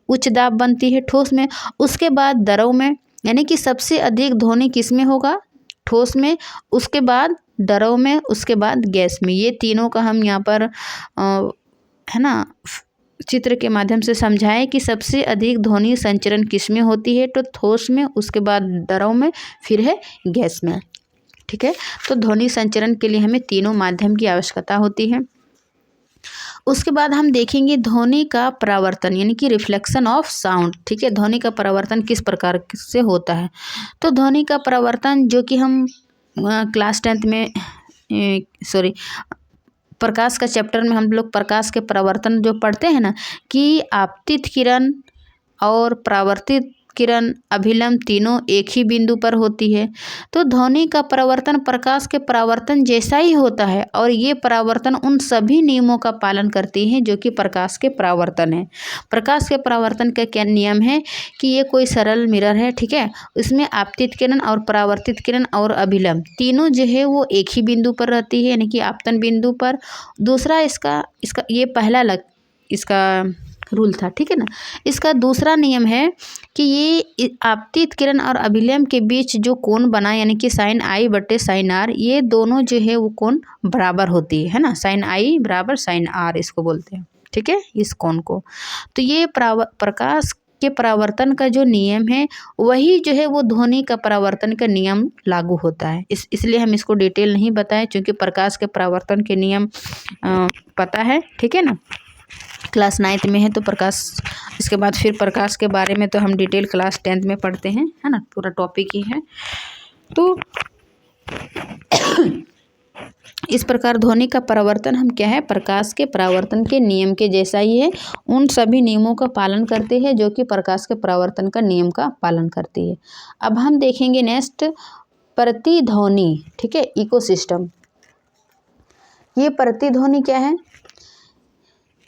उच्च दाब बनती है ठोस में। उसके बाद द्रव में यानी कि सबसे अधिक ध्वनि किस में होगा, ठोस में, उसके बाद द्रव में, उसके बाद गैस में। ये तीनों का हम यहाँ पर है ना चित्र के माध्यम से समझाएं कि सबसे अधिक ध्वनि संचरण किस में होती है, तो ठोस में, उसके बाद द्रव में, फिर है गैस में, ठीक है। तो ध्वनि संचरण के लिए हमें तीनों माध्यम की आवश्यकता होती है। उसके बाद हम देखेंगे ध्वनि का परावर्तन यानी कि रिफ्लेक्शन ऑफ साउंड, ठीक है। ध्वनि का परावर्तन किस प्रकार से होता है, तो ध्वनि का परावर्तन जो कि हम क्लास 10th में प्रकाश का चैप्टर में हम लोग प्रकाश के परावर्तन जो पढ़ते हैं ना, कि आपतित किरण और परावर्तित किरण, अभिलंब तीनों एक ही बिंदु पर होती है। तो ध्वनि का परावर्तन प्रकाश के परावर्तन जैसा ही होता है, और ये परावर्तन उन सभी नियमों का पालन करती है जो कि प्रकाश के परावर्तन है। प्रकाश के परावर्तन का क्या नियम है कि ये कोई सरल मिरर है, ठीक है, इसमें आपतित किरण और परावर्तित किरण और अभिलंब तीनों जो है वो एक ही बिंदु पर रहती है, यानी कि आपतन बिंदु पर। दूसरा इसका ये पहला इसका रूल था, ठीक है ना। इसका दूसरा नियम है कि ये आपतित किरण और अभिलंब के बीच जो कोण बना यानी कि साइन आई बटे साइन आर, ये दोनों जो है वो कोण बराबर होती है ना, साइन आई बराबर साइन आर इसको बोलते हैं, ठीक है, इस कोण को। तो ये प्रकाश के परावर्तन का जो नियम है वही जो है वो ध्वनि का परावर्तन का नियम लागू होता है। इसलिए हम इसको डिटेल नहीं बताएं, क्योंकि प्रकाश के परावर्तन के नियम पता है, ठीक है ना, क्लास 9th में है। तो प्रकाश, इसके बाद फिर प्रकाश के बारे में तो हम डिटेल क्लास 10th में पढ़ते हैं, है ना, पूरा टॉपिक ही है। तो इस प्रकार ध्वनि का परावर्तन हम क्या है, प्रकाश के परावर्तन के नियम के जैसा ही है, उन सभी नियमों का पालन करती है जो कि प्रकाश के परावर्तन का नियम का पालन करती है। अब हम देखेंगे नेक्स्ट प्रतिध्वनि, ठीक है, इकोसिस्टम। ये प्रतिध्वनि क्या है,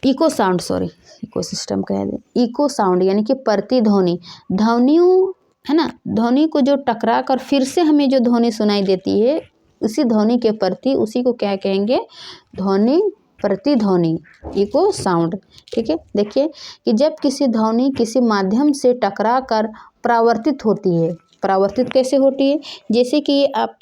इको साउंड, सॉरी इकोसिस्टम कह दे, इको साउंड यानी कि प्रतिध्वनि, ध्वनियों है ना, ध्वनि को जो टकरा कर फिर से हमें जो ध्वनि सुनाई देती है उसी ध्वनि के प्रति, उसी को क्या कहेंगे, ध्वनि प्रतिध्वनि, इको साउंड। ठीक है, देखिए कि जब किसी ध्वनि किसी माध्यम से टकरा कर परावर्तित होती है, परावर्तित कैसे होती है, जैसे कि आप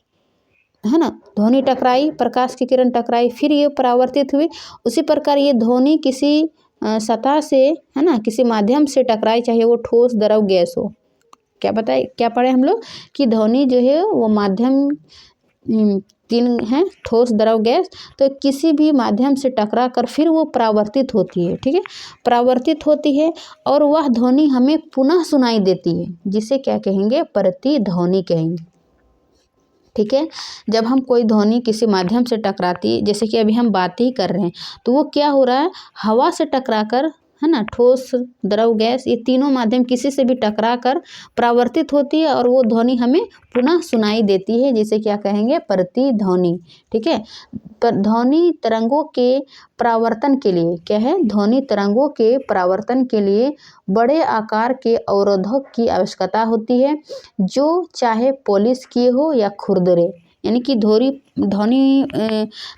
है ना, ध्वनि टकराई, प्रकाश की किरण टकराई, फिर ये परावर्तित हुई, उसी प्रकार ये ध्वनि किसी सतह से है ना, किसी माध्यम से टकराई, चाहे वो ठोस द्रव गैस हो। क्या बताए, क्या पढ़े हम लोग कि ध्वनि जो है वो माध्यम तीन है, ठोस द्रव गैस, तो किसी भी माध्यम से टकरा कर फिर वो परावर्तित होती है। ठीक है, परावर्तित होती है और वह ध्वनि हमें पुनः सुनाई देती है, जिसे क्या कहेंगे, प्रतिध्वनि कहेंगे। ठीक है, जब हम कोई ध्वनि किसी माध्यम से टकराती, जैसे कि अभी हम बात ही कर रहे हैं, तो वो क्या हो रहा है, हवा से टकरा कर है ना, ठोस द्रव गैस, ये तीनों माध्यम किसी से भी टकरा कर परावर्तित होती है और वो ध्वनि हमें पुनः सुनाई देती है, जिसे क्या कहेंगे, प्रतिध्वनि। ठीक है, ध्वनि तरंगों के परावर्तन के लिए क्या है, ध्वनि तरंगों के परावर्तन के लिए बड़े आकार के अवरोधक की आवश्यकता होती है, जो चाहे पॉलिश किए हो या खुरदरे, यानी कि ध्वनि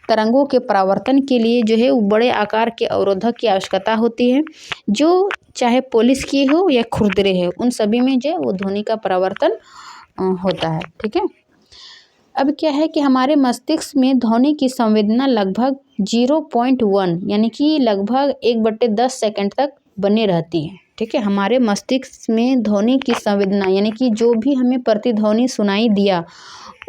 तरंगों के परावर्तन के लिए जो है वो बड़े आकार के अवरोधक की आवश्यकता होती है, जो चाहे पॉलिश किए हो या खुरदरे है, उन सभी में जो है वो ध्वनि का परावर्तन होता है। ठीक है, अब क्या है कि हमारे मस्तिष्क में ध्वनि की संवेदना लगभग 0.1 यानी कि लगभग 1/10 सेकंड तक बने रहती है। ठीक है, हमारे मस्तिष्क में ध्वनि की संवेदना यानी कि जो भी हमें प्रतिध्वनि सुनाई दिया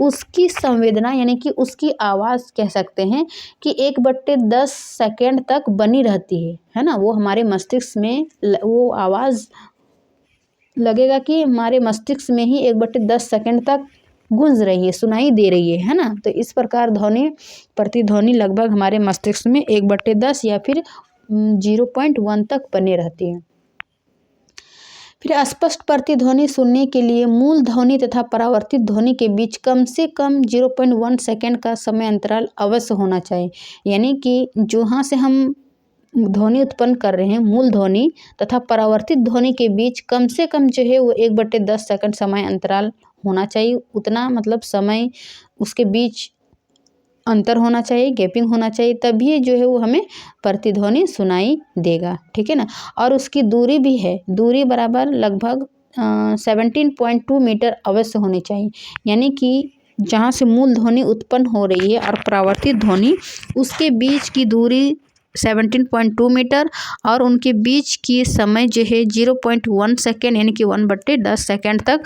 उसकी संवेदना यानी कि उसकी आवाज़ कह सकते हैं कि 1/10 सेकंड तक बनी रहती है ना, वो हमारे मस्तिष्क में वो आवाज़ लगेगा कि हमारे मस्तिष्क में ही 1/10 सेकंड तक गूंज रही है, सुनाई दे रही है ना। तो इस प्रकार ध्वनि प्रतिध्वनि लगभग हमारे मस्तिष्क में 1/10 या फिर 0.1 तक बने रहती है। फिर स्पष्ट प्रतिध्वनि सुनने के लिए मूल ध्वनि तथा परावर्तित ध्वनि के बीच कम से कम 0.1 सेकंड का समय अंतराल अवश्य होना चाहिए, यानी कि जहाँ से हम ध्वनि उत्पन्न कर रहे हैं, मूल ध्वनि तथा परावर्तित ध्वनि के बीच कम से कम जो है वो 1/10 सेकंड समय अंतराल होना चाहिए, उतना मतलब समय उसके बीच अंतर होना चाहिए, गैपिंग होना चाहिए, तभी जो है वो हमें प्रतिध्वनि सुनाई देगा। ठीक है ना, और उसकी दूरी भी है, दूरी बराबर लगभग 17.2 मीटर अवश्य होनी चाहिए, यानी कि जहाँ से मूल ध्वनि उत्पन्न हो रही है और परावर्तित ध्वनि, उसके बीच की दूरी 17.2 मीटर और उनके बीच की समय जो है 0.1 सेकेंड यानी कि 1/10 सेकेंड तक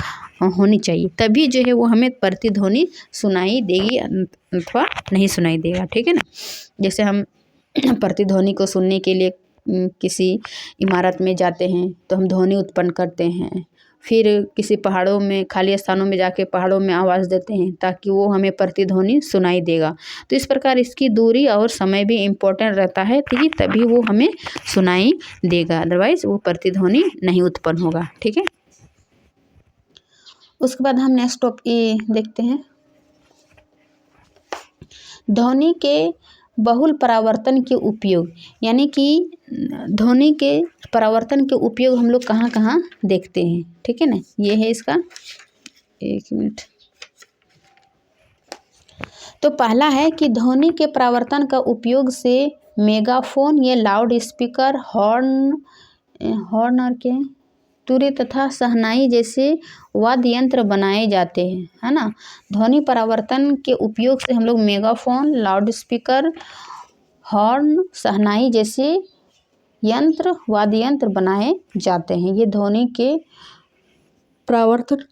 होनी चाहिए, तभी जो है वो हमें प्रतिध्वनि सुनाई देगी अथवा नहीं सुनाई देगा। ठीक है ना, जैसे हम प्रतिध्वनि को सुनने के लिए किसी इमारत में जाते हैं तो हम ध्वनि उत्पन्न करते हैं, फिर किसी पहाड़ों में, खाली स्थानों में जाके पहाड़ों में आवाज़ देते हैं ताकि वो हमें प्रतिध्वनि सुनाई देगा। तो इस प्रकार इसकी दूरी और समय भी इम्पोर्टेंट रहता है, तभी वो हमें सुनाई देगा, अदरवाइज़ वो प्रतिध्वनि नहीं उत्पन्न होगा। ठीक है, उसके बाद हम नेक्स्ट टॉपिक देखते हैं, ध्वनि के बहुल परावर्तन के उपयोग, यानी कि ध्वनि के परावर्तन के उपयोग हम लोग कहाँ कहाँ देखते हैं। ठीक है ना, ये है इसका, एक मिनट। तो पहला है कि ध्वनि के परावर्तन का उपयोग से मेगाफोन या लाउड स्पीकर, हॉर्न और क्या, तुरी तथा शहनाई जैसे वाद्य यंत्र बनाए जाते हैं, है ना। ध्वनि परावर्तन के उपयोग से हम लोग मेगाफोन, लाउड स्पीकर, हॉर्न, शहनाई जैसे यंत्र, वाद्य यंत्र बनाए जाते हैं। ये ध्वनि के परावर्तन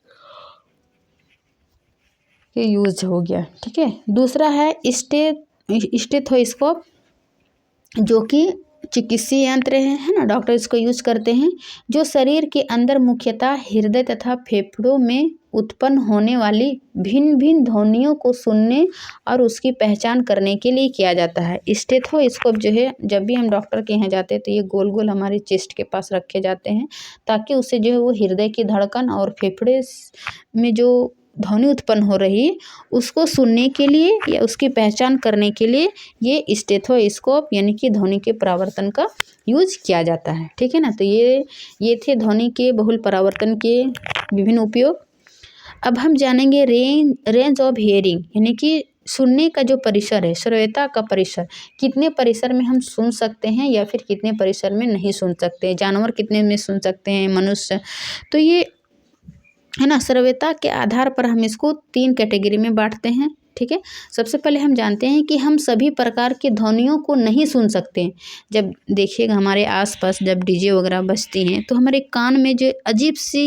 के यूज हो गया। ठीक है, दूसरा है स्टेथोस्कोप, जो कि चिकित्सीय यंत्र है ना, डॉक्टर इसको यूज करते हैं, जो शरीर के अंदर मुख्यतः हृदय तथा फेफड़ों में उत्पन्न होने वाली भिन्न भिन्न ध्वनियों को सुनने और उसकी पहचान करने के लिए किया जाता है। स्टेथोस्कोप जो है, जब भी हम डॉक्टर के यहाँ जाते हैं तो ये गोल गोल हमारे चेस्ट के पास रखे जाते हैं, ताकि उससे जो है वो हृदय की धड़कन और फेफड़े में जो ध्वनि उत्पन्न हो रही है उसको सुनने के लिए या उसकी पहचान करने के लिए ये स्टेथोस्कोप यानी कि ध्वनि के परावर्तन का यूज किया जाता है। ठीक है ना। तो ये थे ध्वनि के बहुल परावर्तन के विभिन्न उपयोग। अब हम जानेंगे रेंज ऑफ हियरिंग यानी कि सुनने का जो परिसर है, श्रोता का परिसर, कितने परिसर में हम सुन सकते हैं या फिर कितने परिसर में नहीं सुन सकते, जानवर कितने में सुन सकते हैं, मनुष्य। तो ये है ना, श्रोता के आधार पर हम इसको 3 कैटेगरी में बांटते हैं। ठीक है। सबसे पहले हम जानते हैं कि हम सभी प्रकार की ध्वनियों को नहीं सुन सकते। जब देखिएगा हमारे आसपास जब डीजे वगैरह बजती हैं तो हमारे कान में जो अजीब सी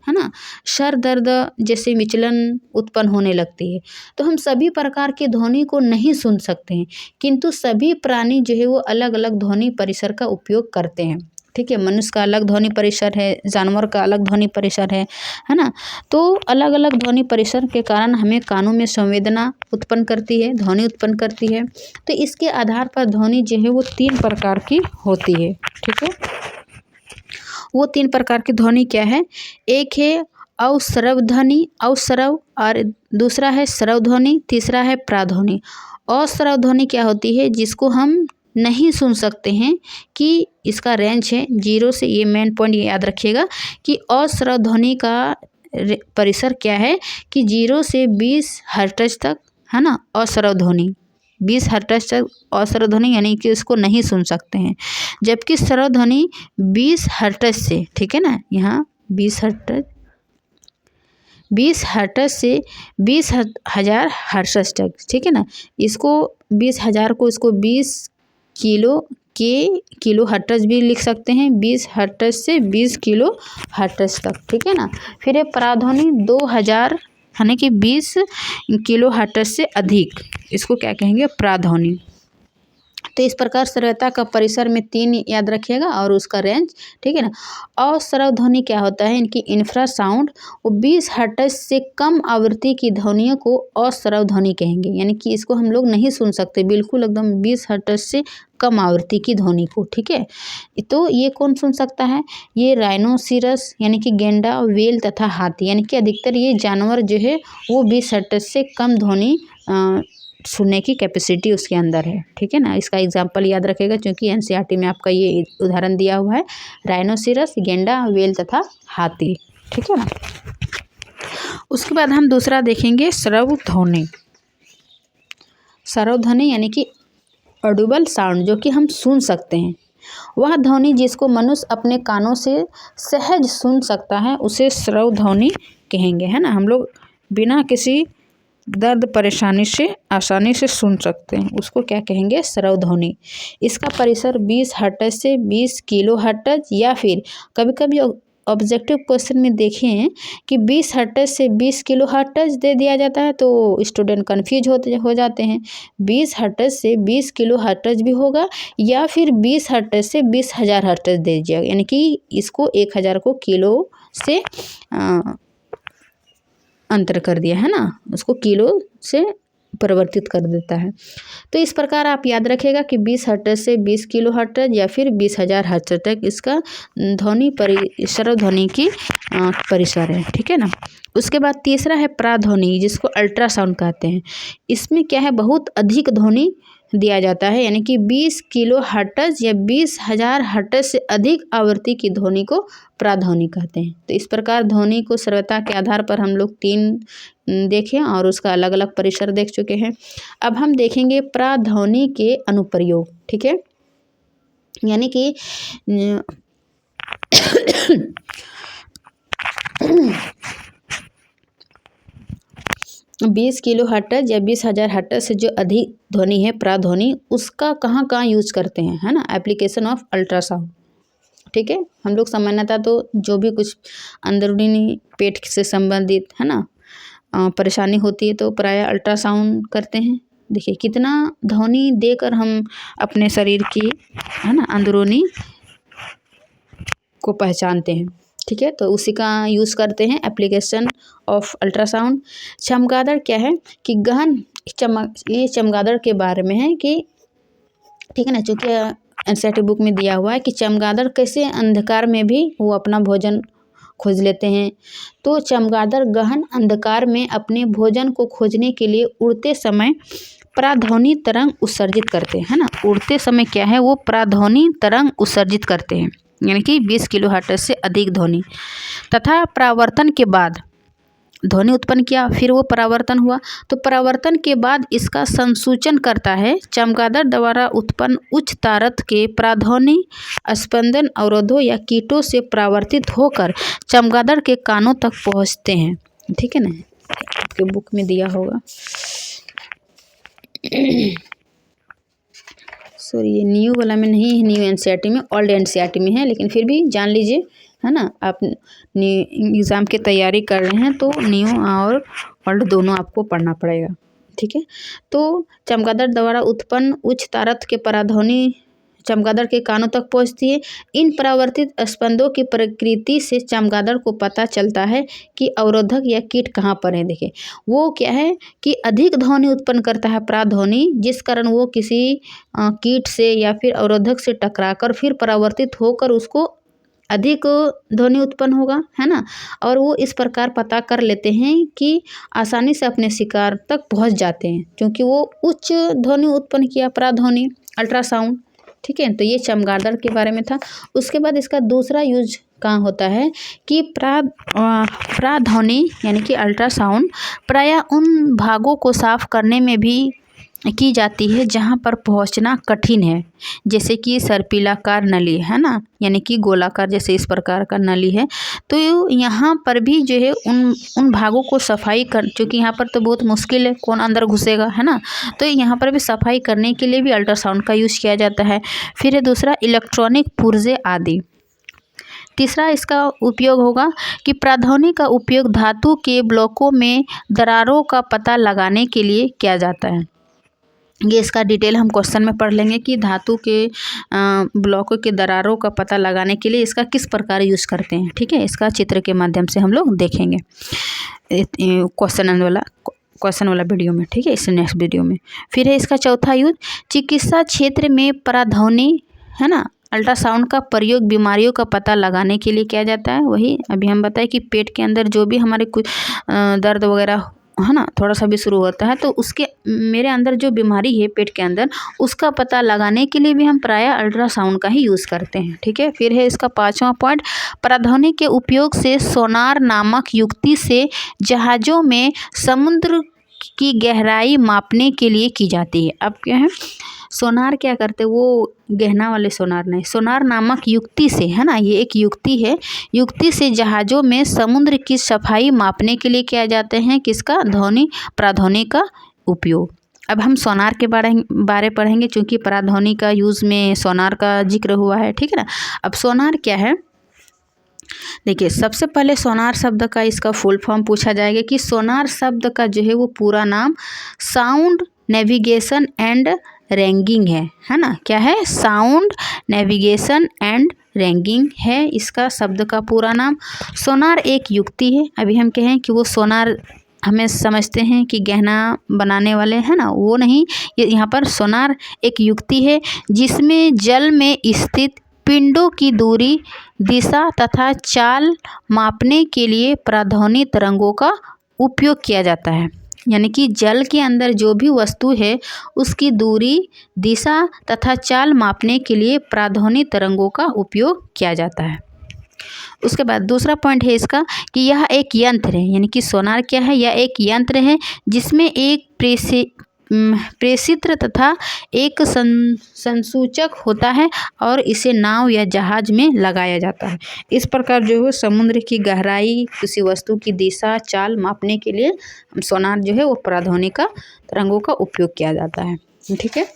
है ना सर दर्द जैसे विचलन उत्पन्न होने लगती है। तो हम सभी प्रकार की ध्वनि को नहीं सुन सकते हैं, किंतु सभी प्राणी जो है वो अलग अलग ध्वनि परिसर का उपयोग करते हैं। ठीक है। मनुष्य का अलग ध्वनि परिसर है, जानवर का अलग ध्वनि परिसर है ना। तो अलग अलग ध्वनि परिसर के कारण हमें कानों में संवेदना उत्पन्न करती है, ध्वनि उत्पन्न करती है। तो इसके आधार पर ध्वनि जो है वो 3 प्रकार की होती है। ठीक है। वो 3 प्रकार की ध्वनि क्या है? एक है अवस्रव ध्वनि, अवस्रव, और दूसरा है स्रव ध्वनि, तीसरा है प्राध्वनि। अवस्रव ध्वनि क्या होती है? जिसको हम नहीं सुन सकते हैं, कि इसका रेंज है 0 से, ये मेन पॉइंट याद रखिएगा कि अवस्रव ध्वनि का परिसर क्या है कि 0 से 20 हर्ट्ज तक, है ना। अवस्रव ध्वनि 20 हर्ट्ज तक अवस्रव ध्वनि यानी कि उसको नहीं सुन सकते हैं, जबकि स्रव ध्वनि 20 हर्ट्ज से, ठीक है ना, यहाँ 20 हर्ट्ज से 20,000 हर्ट्ज तक, ठीक है ना। इसको 20,000 को इसको 20 किलो हर्ट्ज भी लिख सकते हैं, 20 हर्ट्ज से 20 किलो हर्ट्ज तक, ठीक है ना। फिर ये प्राध्वनि 2000 यानी कि 20 किलो हर्ट्ज से अधिक, इसको क्या कहेंगे? प्राध्वनि। तो इस प्रकार श्रोता का परिसर में 3 याद रखिएगा और उसका रेंज, ठीक है ना। अवस्रव ध्वनि क्या होता है? इनकी इंफ्रासाउंड, वो 20 हर्ट्ज से कम आवृत्ति की ध्वनियों को अवस्रव ध्वनि कहेंगे, यानी कि इसको हम लोग नहीं सुन सकते बिल्कुल एकदम 20 हर्ट्ज से कम आवृत्ति की ध्वनि को। ठीक है। तो ये कौन सुन सकता है? ये राइनोसिरस यानी कि गेंडा, वेल तथा हाथी, यानी कि अधिकतर ये जानवर जो है वो 20 हर्ट्ज से कम ध्वनि सुनने की कैपेसिटी उसके अंदर है। ठीक है ना। इसका एग्जाम्पल याद रखेगा क्योंकि एनसीईआरटी में आपका ये उदाहरण दिया हुआ है, राइनोसिरस, गेंडा, वेल तथा हाथी। ठीक है ना। उसके बाद हम दूसरा देखेंगे श्रव ध्वनि। श्रव ध्वनि यानी कि ऑडिबल साउंड, जो कि हम सुन सकते हैं। वह ध्वनि जिसको मनुष्य अपने कानों से सहज सुन सकता है उसे श्रव ध्वनि कहेंगे, है ना। हम लोग बिना किसी दर्द परेशानी से आसानी से सुन सकते हैं, उसको क्या कहेंगे? श्रव ध्वनि। इसका परिसर 20 हर्ट्ज से 20 किलो हर्ट्ज, या फिर कभी कभी ऑब्जेक्टिव क्वेश्चन में देखें कि 20 हर्ट्ज से 20 किलो हर्ट्ज दे दिया जाता है तो स्टूडेंट कन्फ्यूज हो जाते हैं। 20 हर्ट्ज से 20 किलो हर्ट्ज भी होगा या फिर 20 हर्ट्ज से 20,000 हर्ट्ज दे दिया, यानी कि इसको 1000 को किलो से अंतर कर दिया है ना, उसको किलो से परिवर्तित कर देता है। तो इस प्रकार आप याद रखेगा कि 20 हर्ट्ज से 20 किलो हर्ट्ज या फिर 20,000 हर्ट्ज तक इसका श्रव ध्वनि की परिसर है। ठीक है ना। उसके बाद तीसरा है प्राध्वनि, जिसको अल्ट्रासाउंड कहते हैं। इसमें क्या है? बहुत अधिक ध्वनि दिया जाता है, यानी कि 20 किलो हर्ट्ज या 20,000 हर्ट्ज से अधिक आवृत्ति की ध्वनि को प्राध्वनि कहते हैं। तो इस प्रकार ध्वनि को श्रोता के आधार पर हम लोग 3 देखें और उसका अलग अलग परिसर देख चुके हैं। अब हम देखेंगे प्राध्वनि के अनुप्रयोग। ठीक है। यानी कि 20 किलो हर्ट्ज या 20,000 हर्ट्ज से जो अधिक ध्वनि है प्राध्वनि, उसका कहाँ कहाँ यूज करते हैं, है ना। Application of ultrasound. ठीक है। हम लोग सामान्यतः तो जो भी कुछ अंदरूनी पेट से संबंधित, है ना, परेशानी होती है तो प्रायः अल्ट्रासाउंड करते हैं। देखिए कितना ध्वनि देकर हम अपने शरीर की, है ना, अंदरूनी को पहचानते हैं। ठीक है, तो उसी का यूज़ करते हैं, एप्लीकेशन ऑफ अल्ट्रासाउंड। चमगादड़ क्या है कि गहन ये चमगादड़ के बारे में है कि, ठीक है ना, चूँकि एनसीईआरटी बुक में दिया हुआ है कि चमगादड़ कैसे अंधकार में भी वो अपना भोजन खोज लेते हैं। तो चमगादड़ गहन अंधकार में अपने भोजन को खोजने के लिए उड़ते समय पराध्वनि तरंग उत्सर्जित करते हैं, है ना। उड़ते समय क्या है, वो पराध्वनि तरंग उत्सर्जित करते हैं, यानी कि 20 किलोहर्ट्ज़ से अधिक ध्वनि, तथा परावर्तन के बाद ध्वनि उत्पन्न किया, फिर वो परावर्तन हुआ, तो परावर्तन के बाद इसका संसूचन करता है चमगादड़ द्वारा उत्पन्न उच्च तारत के पराध्वनि स्पंदन अवरोधों या कीटों से परावर्तित होकर चमगादड़ के कानों तक पहुंचते हैं। ठीक है ना, आपके बुक में दिया होगा। सॉरी, ये न्यू वाला में नहीं है, न्यू एनसीईआरटी में, ओल्ड एनसीईआरटी में है, लेकिन फिर भी जान लीजिए, है ना। आप एग्ज़ाम की तैयारी कर रहे हैं तो न्यू और ओल्ड दोनों आपको पढ़ना पड़ेगा। ठीक है, तो चमगादड़ द्वारा उत्पन्न उच्च तारत के पराध्वनि चमगादड़ के कानों तक पहुंचती है। इन परावर्तित स्पंदों की प्रकृति से चमगादड़ को पता चलता है कि अवरोधक या कीट कहाँ पर है। देखिए, वो क्या है कि अधिक ध्वनि उत्पन्न करता है पराध्वनि, जिस कारण वो किसी कीट से या फिर अवरोधक से टकराकर फिर परावर्तित होकर उसको अधिक ध्वनि उत्पन्न होगा, है ना। और वो इस प्रकार पता कर लेते हैं कि आसानी से अपने शिकार तक पहुंच जाते हैं, क्योंकि वो उच्च ध्वनि उत्पन्न किया, पराध्वनि, अल्ट्रासाउंड। ठीक है, तो ये चमगादड़ के बारे में था। उसके बाद इसका दूसरा यूज कहाँ होता है कि पराध्वनि यानी कि अल्ट्रासाउंड प्रायः उन भागों को साफ करने में भी की जाती है जहाँ पर पहुँचना कठिन है, जैसे कि सर्पिलाकार नली, है ना, यानी कि गोलाकार जैसे इस प्रकार का नली है। तो यहाँ पर भी जो है उन भागों को सफाई कर, चूँकि यहाँ पर तो बहुत मुश्किल है, कौन अंदर घुसेगा, है ना। तो यहाँ पर भी सफाई करने के लिए भी अल्ट्रासाउंड का यूज़ किया जाता है। फिर है दूसरा, इलेक्ट्रॉनिक पुर्जे आदि। तीसरा इसका उपयोग होगा कि पराध्वनि का उपयोग धातु के ब्लॉकों में दरारों का पता लगाने के लिए किया जाता है। ये इसका डिटेल हम क्वेश्चन में पढ़ लेंगे कि धातु के ब्लॉकों के दरारों का पता लगाने के लिए इसका किस प्रकार यूज़ करते हैं। ठीक है, इसका चित्र के माध्यम से हम लोग देखेंगे क्वेश्चन वाला वीडियो में। ठीक है, इस नेक्स्ट वीडियो में। फिर है इसका चौथा यूज, चिकित्सा क्षेत्र में पराध्वनि, है ना, अल्ट्रासाउंड का प्रयोग बीमारियों का पता लगाने के लिए किया जाता है। वही अभी हम बताएं कि पेट के अंदर जो भी हमारे कुछ दर्द वगैरह, है ना, थोड़ा सा भी शुरू होता है, तो उसके मेरे अंदर जो बीमारी है पेट के अंदर, उसका पता लगाने के लिए भी हम प्रायः अल्ट्रासाउंड का ही यूज़ करते हैं। ठीक है, फिर है इसका पांचवा पॉइंट, पराध्वनि के उपयोग से सोनार नामक युक्ति से जहाज़ों में समुद्र की गहराई मापने के लिए की जाती है। अब क्या है, सोनार क्या करते हैं, वो गहना वाले सोनार नहीं, सोनार नामक युक्ति से, है ना, ये एक युक्ति है, युक्ति से जहाज़ों में समुद्र की सफाई मापने के लिए किया जाते हैं, किसका, ध्वनि, पराध्वनि का उपयोग। अब हम सोनार के बारे पढ़ेंगे, क्योंकि पराध्वनि का यूज़ में सोनार का जिक्र हुआ है। ठीक है ना। अब सोनार क्या है, देखिए, सबसे पहले सोनार शब्द का इसका फुल फॉर्म पूछा जाएगा कि सोनार शब्द का जो है वो पूरा नाम साउंड नेविगेशन एंड रैंगिंग है ना। क्या है, साउंड नेविगेशन एंड रैंगिंग है इसका शब्द का पूरा नाम। सोनार एक युक्ति है, अभी हम कहें कि वो सोनार हमें समझते हैं कि गहना बनाने वाले, है ना, वो नहीं, यहाँ पर सोनार एक युक्ति है जिसमें जल में स्थित पिंडों की दूरी, दिशा तथा चाल मापने के लिए पराध्वनि तरंगों का उपयोग किया जाता है। यानी कि जल के अंदर जो भी वस्तु है उसकी दूरी, दिशा तथा चाल मापने के लिए पराध्वनि तरंगों का उपयोग किया जाता है। उसके बाद दूसरा पॉइंट है इसका कि यह एक यंत्र है, यानी कि सोनार क्या है, यह एक यंत्र है जिसमें एक प्रेषित्र तथा एक संसूचक होता है और इसे नाव या जहाज में लगाया जाता है। इस प्रकार जो है समुद्र की गहराई, किसी वस्तु की दिशा, चाल मापने के लिए सोनार जो है वो पराध्वनि का तरंगों का उपयोग किया जाता है। ठीक है,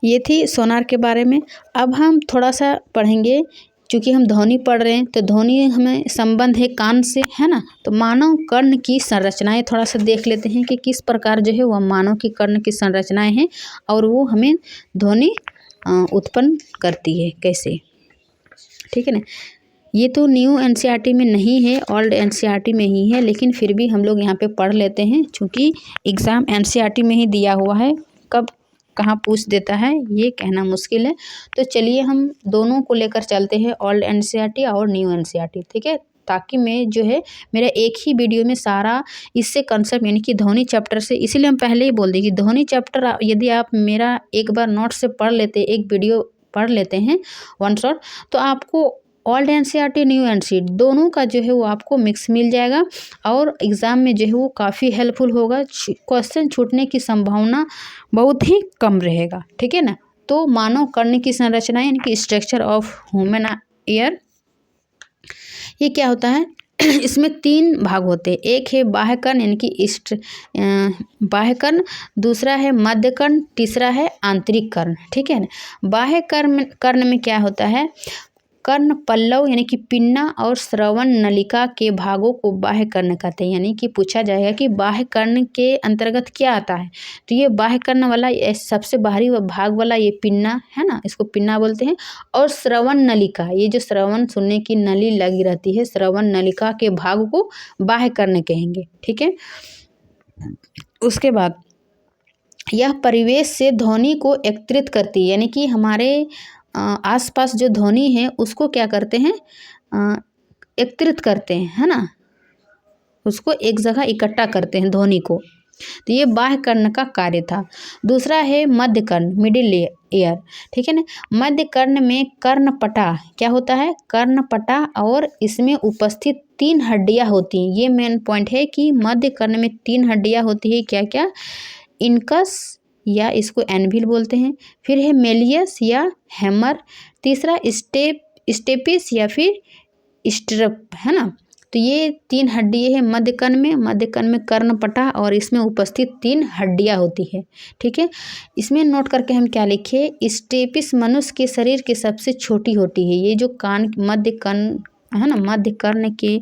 ये थी सोनार के बारे में। अब हम थोड़ा सा पढ़ेंगे, क्योंकि हम ध्वनि पढ़ रहे हैं तो ध्वनि हमें संबंध है कान से, है ना। तो मानव कर्ण की संरचनाएं थोड़ा सा देख लेते हैं कि किस प्रकार जो है वह मानव की कर्ण की संरचनाएं हैं और वो हमें ध्वनि उत्पन्न करती है कैसे। ठीक है ना। ये तो न्यू एनसीईआरटी में नहीं है, ओल्ड एनसीईआरटी में ही है, लेकिन फिर भी हम लोग यहाँ पे पढ़ लेते हैं क्योंकि एग्ज़ाम एनसीईआरटी में ही दिया हुआ है। कब कहाँ पूछ देता है ये कहना मुश्किल है। तो चलिए हम दोनों को लेकर चलते हैं, ओल्ड एनसीईआरटी और न्यू एनसीईआरटी, ठीक है, ताकि मैं जो है मेरा एक ही वीडियो में सारा इससे कंसेप्ट यानी कि ध्वनि चैप्टर से, इसीलिए हम पहले ही बोल दें कि ध्वनि चैप्टर यदि आप मेरा एक बार नोट से पढ़ लेते, एक वीडियो पढ़ लेते हैं वन शॉट, तो आपको ओल्ड एनसीईआरटी न्यू एनसीईआरटी दोनों का जो है वो आपको मिक्स मिल जाएगा और एग्ज़ाम में जो है वो काफ़ी हेल्पफुल होगा। क्वेश्चन छूटने की संभावना बहुत ही कम रहेगा, ठीक है ना। तो मानव कर्ण की संरचना यानी कि स्ट्रक्चर ऑफ ह्यूमन ईयर, ये क्या होता है इसमें 3 भाग होते हैं। एक है बाह्य कर्ण यानी कि बाह्य कर्ण, दूसरा है मध्य कर्ण, तीसरा है आंतरिक कर्ण, ठीक है ना। बाह्य कर्ण में क्या होता है, कर्ण पल्लव यानी कि पिन्ना और श्रवण नलिका के भागों को बाह्य कर्ण कहते हैं। यानी कि पूछा जाएगा कि बाह्य कर्ण के अंतर्गत क्या आता है, तो ये बाह्य कर्ण वाला सबसे बाहरी भाग वाला ये पिन्ना है ना, इसको पिन्ना बोलते हैं। और श्रवण नलिका, ये जो श्रवण सुनने की नली लगी रहती है, श्रवण नलिका के भाग को बाह्य कर्ण कहेंगे, ठीक है। उसके बाद यह परिवेश से ध्वनि को एकत्रित करती है, यानी कि हमारे आसपास जो ध्वनि है उसको क्या करते हैं, एकत्रित करते हैं, है ना, उसको एक जगह इकट्ठा करते हैं ध्वनि को। तो ये बाह्य कर्ण का कार्य था। दूसरा है मध्य कर्ण, मिडिल ईयर, ठीक है ना। मध्य कर्ण में कर्णपटा क्या होता है, कर्णपटा, और इसमें उपस्थित 3 हड्डियां होती हैं। ये मेन पॉइंट है कि मध्य कर्ण में 3 हड्डियां होती है, क्या क्या, इनकस या इसको एनविल बोलते हैं, फिर है मेलियस या हैमर, तीसरा स्टेपिस या फिर स्टिरप, है ना। तो ये 3 हड्डियाँ हैं मध्य कर्ण में कर्णपटा और इसमें उपस्थित 3 हड्डियाँ होती है, ठीक है। इसमें नोट करके हम क्या लिखे, स्टेपिस मनुष्य के शरीर की सबसे छोटी होती है। ये जो कान मध्य कर्ण है ना, मध्य कर्ण के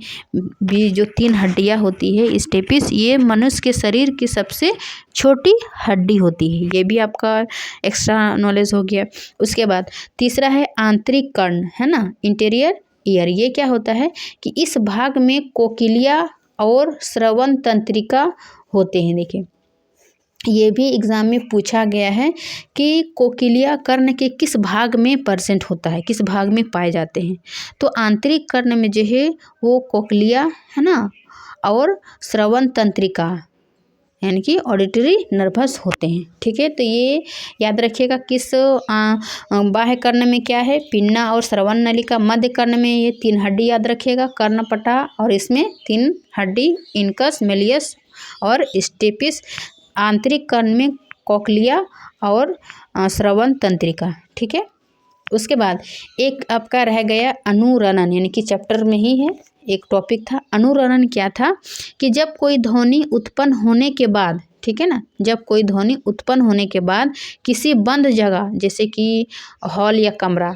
भी जो 3 हड्डियाँ होती है स्टेपिस, ये मनुष्य के शरीर की सबसे छोटी हड्डी होती है। ये भी आपका एक्स्ट्रा नॉलेज हो गया। उसके बाद तीसरा है आंतरिक कर्ण, है ना, इंटीरियर ईयर। ये क्या होता है कि इस भाग में कोकिलिया और श्रवण तंत्रिका होते हैं। देखिए ये भी एग्जाम में पूछा गया है कि कोकिलिया कर्ण के किस भाग में परसेंट होता है, किस भाग में पाए जाते हैं। तो आंतरिक कर्ण में जो है वो कोकिलिया, है ना, और श्रवण तंत्रिका यानी कि ऑडिटरी नर्वस होते हैं, ठीक है। तो ये याद रखिएगा किस बाह्य कर्ण में क्या है, पिन्ना और श्रवण नलिका। मध्य कर्ण में ये 3 हड्डी याद रखिएगा, कर्णपटा, और इसमें 3 हड्डी इनकस, मेलियस और स्टेपिस। आंतरिक कर्ण में कोक्लिया और श्रवण तंत्रिका, ठीक है। उसके बाद एक आपका रह गया अनुरणन, यानी कि चैप्टर में ही है एक टॉपिक था। अनुरणन क्या था कि जब कोई ध्वनि उत्पन्न होने के बाद, ठीक है ना, जब कोई ध्वनि उत्पन्न होने के बाद किसी बंद जगह जैसे कि हॉल या कमरा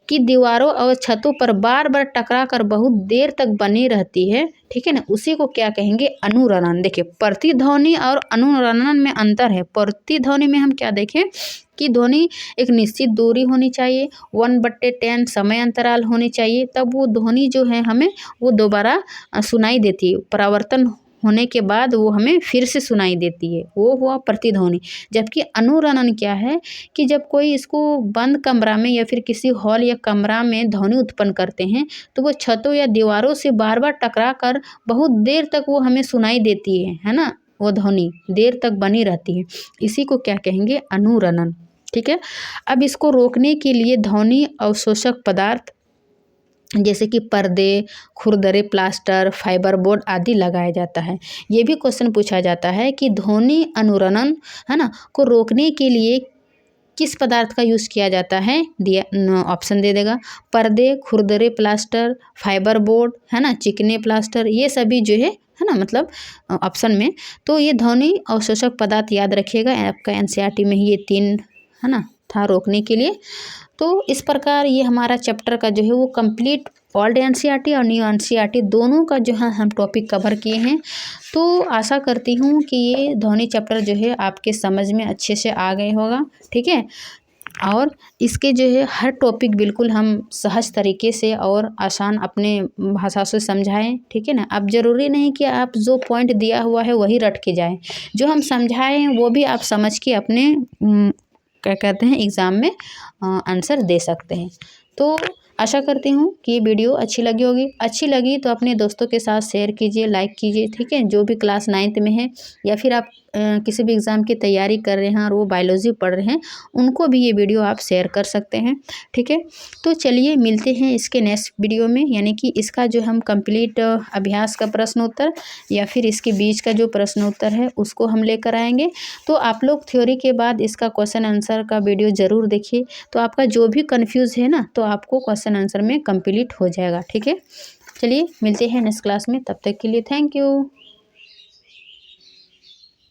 की दीवारों और छतों पर बार बार टकरा कर बहुत देर तक बनी रहती है, ठीक है ना, उसी को क्या कहेंगे, अनुरणन। देखिए प्रतिध्वनि और अनुरणन में अंतर है। प्रतिध्वनि में हम क्या देखें कि ध्वनि एक निश्चित दूरी होनी चाहिए, 1/10 समय अंतराल होनी चाहिए, तब वो ध्वनि जो है हमें वो दोबारा सुनाई देती है। परावर्तन होने के बाद वो हमें फिर से सुनाई देती है, वो हुआ प्रतिध्वनि। जबकि अनुरणन क्या है कि जब कोई इसको बंद कमरा में या फिर किसी हॉल या कमरा में ध्वनि उत्पन्न करते हैं तो वो छतों या दीवारों से बार बार टकरा कर बहुत देर तक वो हमें सुनाई देती है ना, वो ध्वनि देर तक बनी रहती है। इसी को क्या कहेंगे, अनुरणन, ठीक है। अब इसको रोकने के लिए ध्वनि अवशोषक पदार्थ जैसे कि पर्दे, खुरदरे प्लास्टर, फाइबर बोर्ड आदि लगाया जाता है। ये भी क्वेश्चन पूछा जाता है कि ध्वनि अनुरणन, है ना, को रोकने के लिए किस पदार्थ का यूज़ किया जाता है, दिया ऑप्शन दे देगा, पर्दे, खुरदरे प्लास्टर, फाइबर बोर्ड, है ना, चिकने प्लास्टर, ये सभी जो है ना, मतलब ऑप्शन में। तो ये ध्वनि अवशोषक पदार्थ याद रखिएगा, आपका एनसीईआरटी में ही ये 3 है ना था रोकने के लिए। तो इस प्रकार ये हमारा चैप्टर का जो है वो कंप्लीट ओल्ड एनसीईआरटी और न्यू एनसीईआरटी दोनों का जो है हम टॉपिक कवर किए हैं। तो आशा करती हूँ कि ये ध्वनि चैप्टर जो है आपके समझ में अच्छे से आ गए होगा, ठीक है। और इसके जो है हर टॉपिक बिल्कुल हम सहज तरीके से और आसान अपने भाषा से समझाएं, ठीक है ना। अब ज़रूरी नहीं कि आप जो पॉइंट दिया हुआ है वही रट के जाएं, जो हम समझाए हैं वो भी आप समझ के अपने क्या कहते हैं एग्ज़ाम में आंसर दे सकते हैं। तो आशा करती हूँ कि ये वीडियो अच्छी लगी होगी। अच्छी लगी तो अपने दोस्तों के साथ शेयर कीजिए, लाइक कीजिए, ठीक है। जो भी क्लास 9th में है या फिर आप किसी भी एग्ज़ाम की तैयारी कर रहे हैं और वो बायोलॉजी पढ़ रहे हैं, उनको भी ये वीडियो आप शेयर कर सकते हैं, ठीक है। तो चलिए मिलते हैं इसके नेक्स्ट वीडियो में, यानी कि इसका जो हम कंप्लीट अभ्यास का प्रश्न उत्तर या फिर इसके बीच का जो प्रश्न उत्तर है उसको हम लेकर आएंगे। तो आप लोग थ्योरी के बाद इसका क्वेश्चन आंसर का वीडियो ज़रूर देखिए, तो आपका जो भी कन्फ्यूज़ है ना तो आपको क्वेश्चन आंसर में कंप्लीट हो जाएगा, ठीक है। चलिए मिलते हैं नेक्स्ट क्लास में, तब तक के लिए थैंक यू।